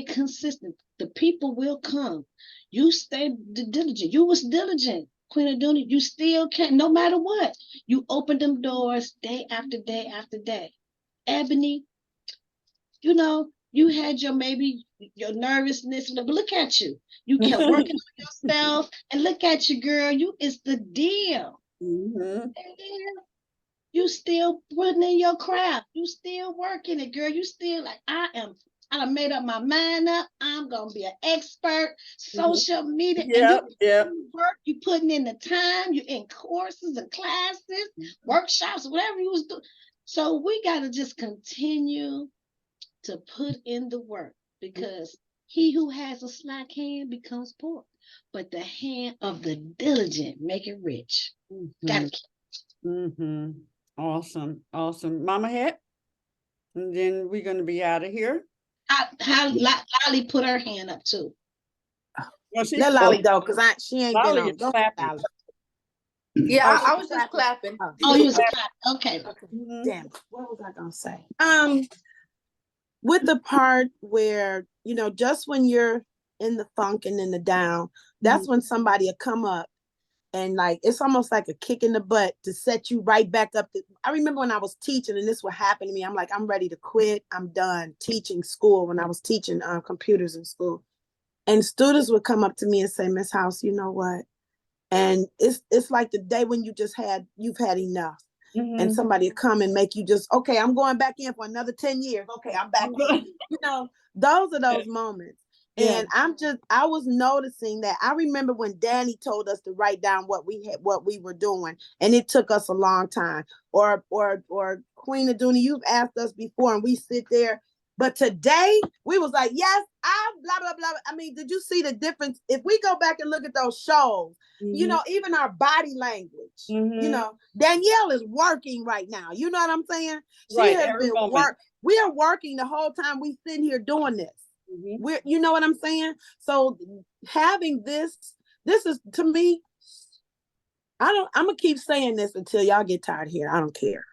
consistent. The people will come. You stay diligent. You was diligent, Queen Aduna. You still can't, no matter what. You open them doors day after day after day. Ebony, you know, you had maybe your nervousness, but look at you. You kept working on yourself, and look at you, girl. It's the deal. You still putting in your craft. You still working it, girl. You still like, I done made up my mind up. I'm gonna be an expert. Social media. And you work, you putting in the time, you in courses and classes, workshops, whatever you was doing. So we gotta just continue to put in the work, because he who has a slack hand becomes poor, but the hand of the diligent make it rich. Gotta keep. Awesome. Mama Head. And then we're going to be out of here. Lolly put her hand up too. Well, Let Lolly go, because she ain't Lolly been is on. clapping. Lolly. Yeah, I was just clapping. Oh, you was clapping. Okay. Damn. What was I gonna say? With the part where, just when you're in the funk and in the down, that's when somebody will come up and like, it's almost like a kick in the butt to set you right back up. I remember when I was teaching and this would happen to me, I'm like, I'm ready to quit. I'm done teaching school, when I was teaching computers in school. And students would come up to me and say, Miss House, you know what? And it's like the day when you've had enough. And somebody would come and make you just, okay, I'm going back in for another 10 years. Okay, I'm back in. Those are those moments. And I was noticing that. I remember when Danny told us to write down what we were doing, and it took us a long time. Or Queen Aduna, you've asked us before, and we sit there. But today we was like, yes, blah, blah, blah. I mean, did you see the difference? If we go back and look at those shows, even our body language, Danyelle is working right now. You know what I'm saying? She has been we are working the whole time we sitting here doing this. You know what I'm saying? So having this is, to me, I'm gonna keep saying this until y'all get tired here. I don't care.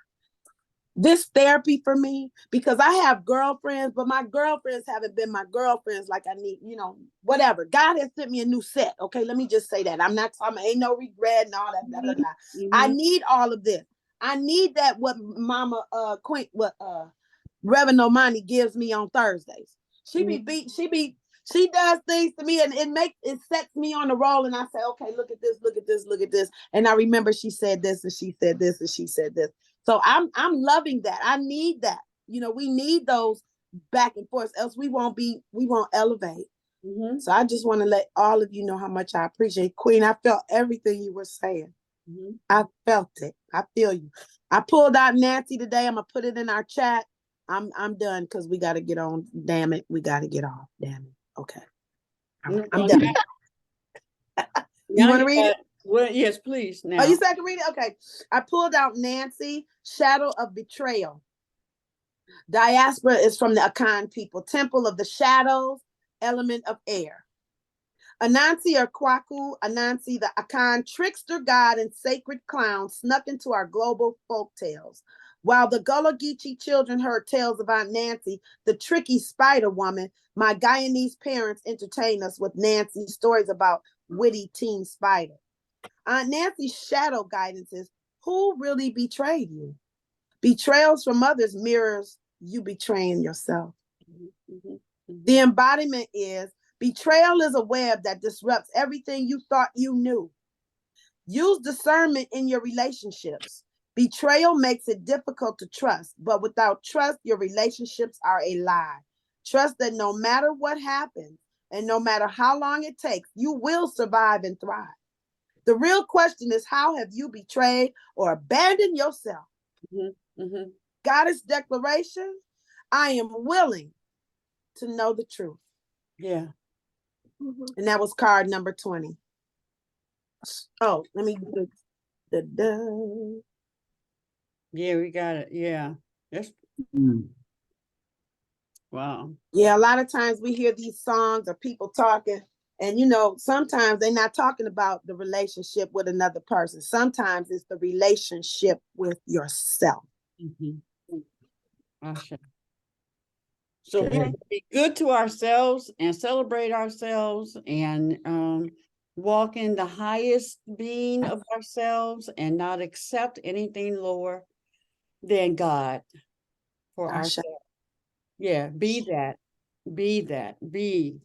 This therapy for me, because I have girlfriends, but my girlfriends haven't been my girlfriends like I need, whatever. God has sent me a new set. Okay, let me just say that. I'm not talking, ain't no regret and all that, blah, blah, blah. I need all of this. I need that what Mama Reverend Omani gives me on Thursdays. She does things to me, and it sets me on the roll, and I say, okay, look at this. And I remember she said this, and she said this, and she said this. So I'm loving that. I need that. We need those back and forth, else we won't elevate. Mhm. So I just want to let all of you know how much I appreciate Queen. I felt everything you were saying. Mhm. I felt it. I feel you. I pulled out Nancy today. I'm gonna put it in our chat. I'm done because we got to get on. Damn it, we got to get off. Damn it. Okay, all right, I'm done. You want to read it? Well, yes, please. Now. Oh, you said I can read it? Okay. I pulled out Nancy, Shadow of Betrayal. Diaspora is from the Akan people, Temple of the Shadows, element of air. Anansi or Kwaku, Anansi, the Akan trickster god and sacred clown, snuck into our global folk tales. While the Gullah Geechee children heard tales about Nancy, the tricky spider woman, my Guyanese parents entertained us with Nancy's stories about witty teen spider. Aunt Nancy's shadow guidance is, who really betrayed you? Betrayals from others mirrors you betraying yourself. The embodiment is, betrayal is a web that disrupts everything you thought you knew. Use discernment in your relationships. Betrayal makes it difficult to trust, but without trust, your relationships are a lie. Trust that no matter what happens and no matter how long it takes, you will survive and thrive. The real question is, how have you betrayed or abandoned yourself? Goddess declaration, I am willing to know the truth. Yeah. And that was card number 20. Oh, let me do the. Yeah, we got it. Yeah. That's wow. Yeah, a lot of times we hear these songs or people talking, and sometimes they're not talking about the relationship with another person. Sometimes it's the relationship with yourself. So we have to be good to ourselves and celebrate ourselves and walk in the highest being of ourselves and not accept anything lower than God for ourselves. Yeah, be that. Be that. Be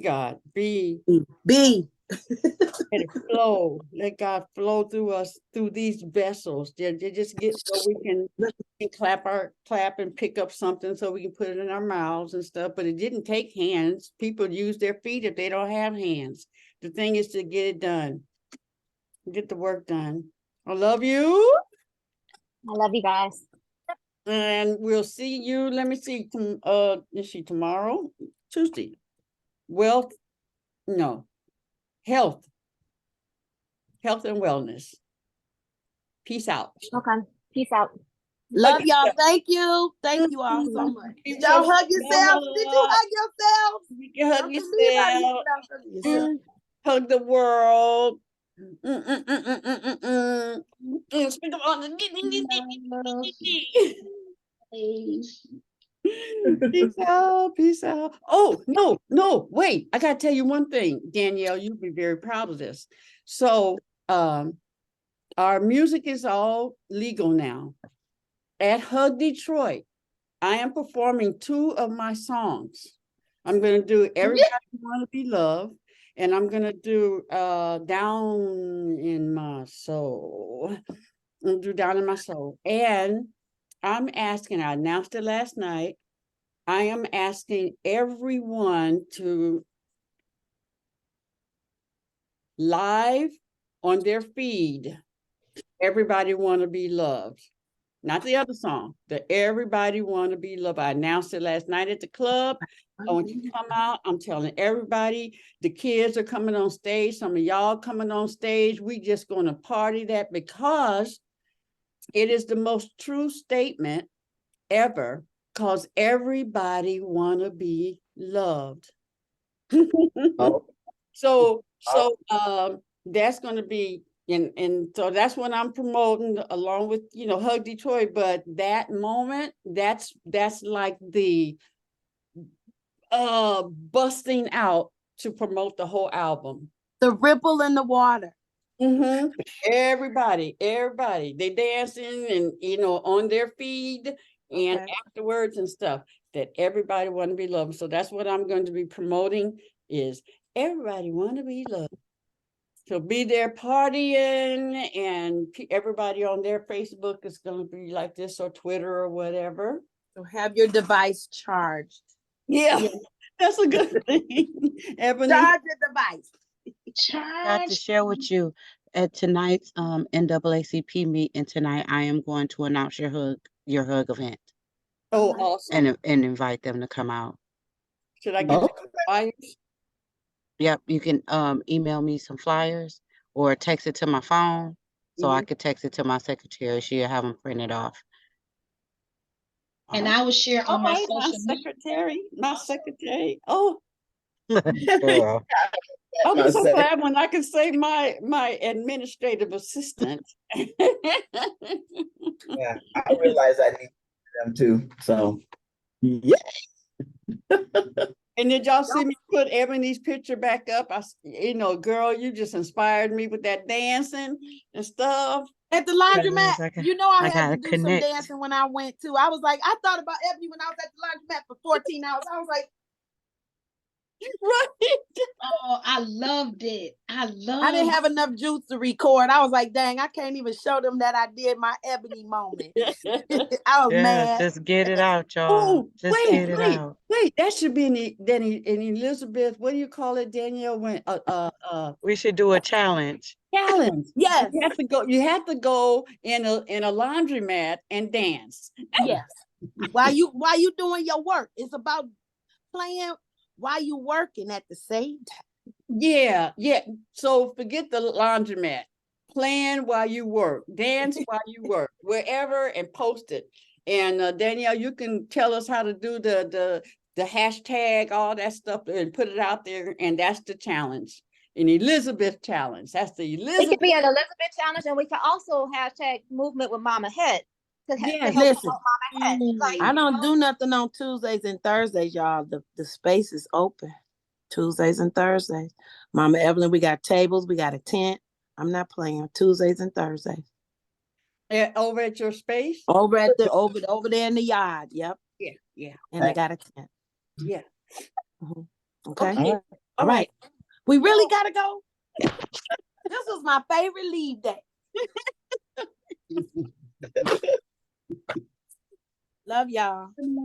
God. Be. Let it flow. Let God flow through us, through these vessels. They just get so we can clap and pick up something so we can put it in our mouths and stuff. But it didn't take hands. People use their feet if they don't have hands. The thing is to get it done. Get the work done. I love you. I love you guys. And we'll see you. Let me see. Is she tomorrow? Tuesday. Health and wellness. Peace out. Okay. Peace out. Love y'all. Thank you. Thank you all so much. Did y'all hug yourselves? Did you hug yourselves? You can hug yourself. Hug the world. Speak of all the peace out, peace out. Oh, no, wait. I gotta tell you one thing, Danyelle, you'll be very proud of this. So our music is all legal now. At Hug Detroit, I am performing 2 of my songs. I'm gonna do Everybody Wanna Be Loved, and I'm gonna do Down in My Soul. I'm gonna do Down in My Soul. And I'm asking, I announced it last night, I am asking everyone to live on their feed, Everybody Wanna Be Loved. Not the other song, the Everybody Wanna Be Loved. I announced it last night at the club. I want you to come out. I'm telling everybody, the kids are coming on stage. Some of y'all coming on stage. We just gonna party that because it is the most true statement ever, because everybody wanna be loved. So that's going to be, and so that's what I'm promoting along with, Hug Detroit. But that moment, that's like the busting out to promote the whole album. The ripple in the water. Everybody, they dancing and, on their feed and afterwards and stuff, that everybody want to be loved. So that's what I'm going to be promoting, is everybody want to be loved. So be there partying, and everybody on their Facebook is going to be like this, or Twitter or whatever. So have your device charged. Yeah. That's a good thing. Ebony. Charge the device. Got to Charge. share with you at tonight's NAACP meet, and tonight I am going to announce your hug event Oh, awesome. and invite them to come out. Should I get Oh, you flyers? Yep, you can email me some flyers or text it to my phone, so I could text it to my secretary. She'll have them printed off. And I will share on my My social media. secretary. Oh, Girl. I'm My so sec- glad when I can say my administrative assistant. yeah, I realize I need them too. So, yeah. And did y'all see me put Ebony's picture back up? Girl, you just inspired me with that dancing and stuff. At the Yes, laundromat, I got- you know I I had gotta to do connect. some dancing when I went too. I was like, I thought about Ebony when I was at the laundromat for 14 hours. I was like, Right. Oh, I loved it. I I didn't have enough juice to record. I was like, dang, I can't even show them that I did my Ebony moment. I was Yeah, mad. just get it out, y'all. Oh, Just get it out. wait. That should be in Elizabeth. What do you call it, Danielle? When We should do a challenge. challenge. Yes. You have to go. You have to go in a laundromat and dance. Yes. While you doing your work, it's about playing while you working at the same time. Yeah. So forget the laundromat. Plan while you work. Dance while you work. Wherever and post it. And Danielle, you can tell us how to do the hashtag, all that stuff, and put it out there. And that's the challenge. An Elizabeth challenge. That's the It Elizabeth. could be an Elizabeth challenge, and we can also hashtag movement with Mama Head to Yes. help Listen, promote Mama Head. Like, I don't do nothing on Tuesdays and Thursdays, y'all. The space is open Tuesdays and Thursdays. Mama Evelyn, we got tables, we got a tent. I'm not playing Tuesdays and Thursdays. Over at your space? Over there in the yard. Yep. Yeah. And I got a tent. Yeah. Mhm. Okay. Okay. All right. We really gotta go. This was my favorite leave day. Love y'all.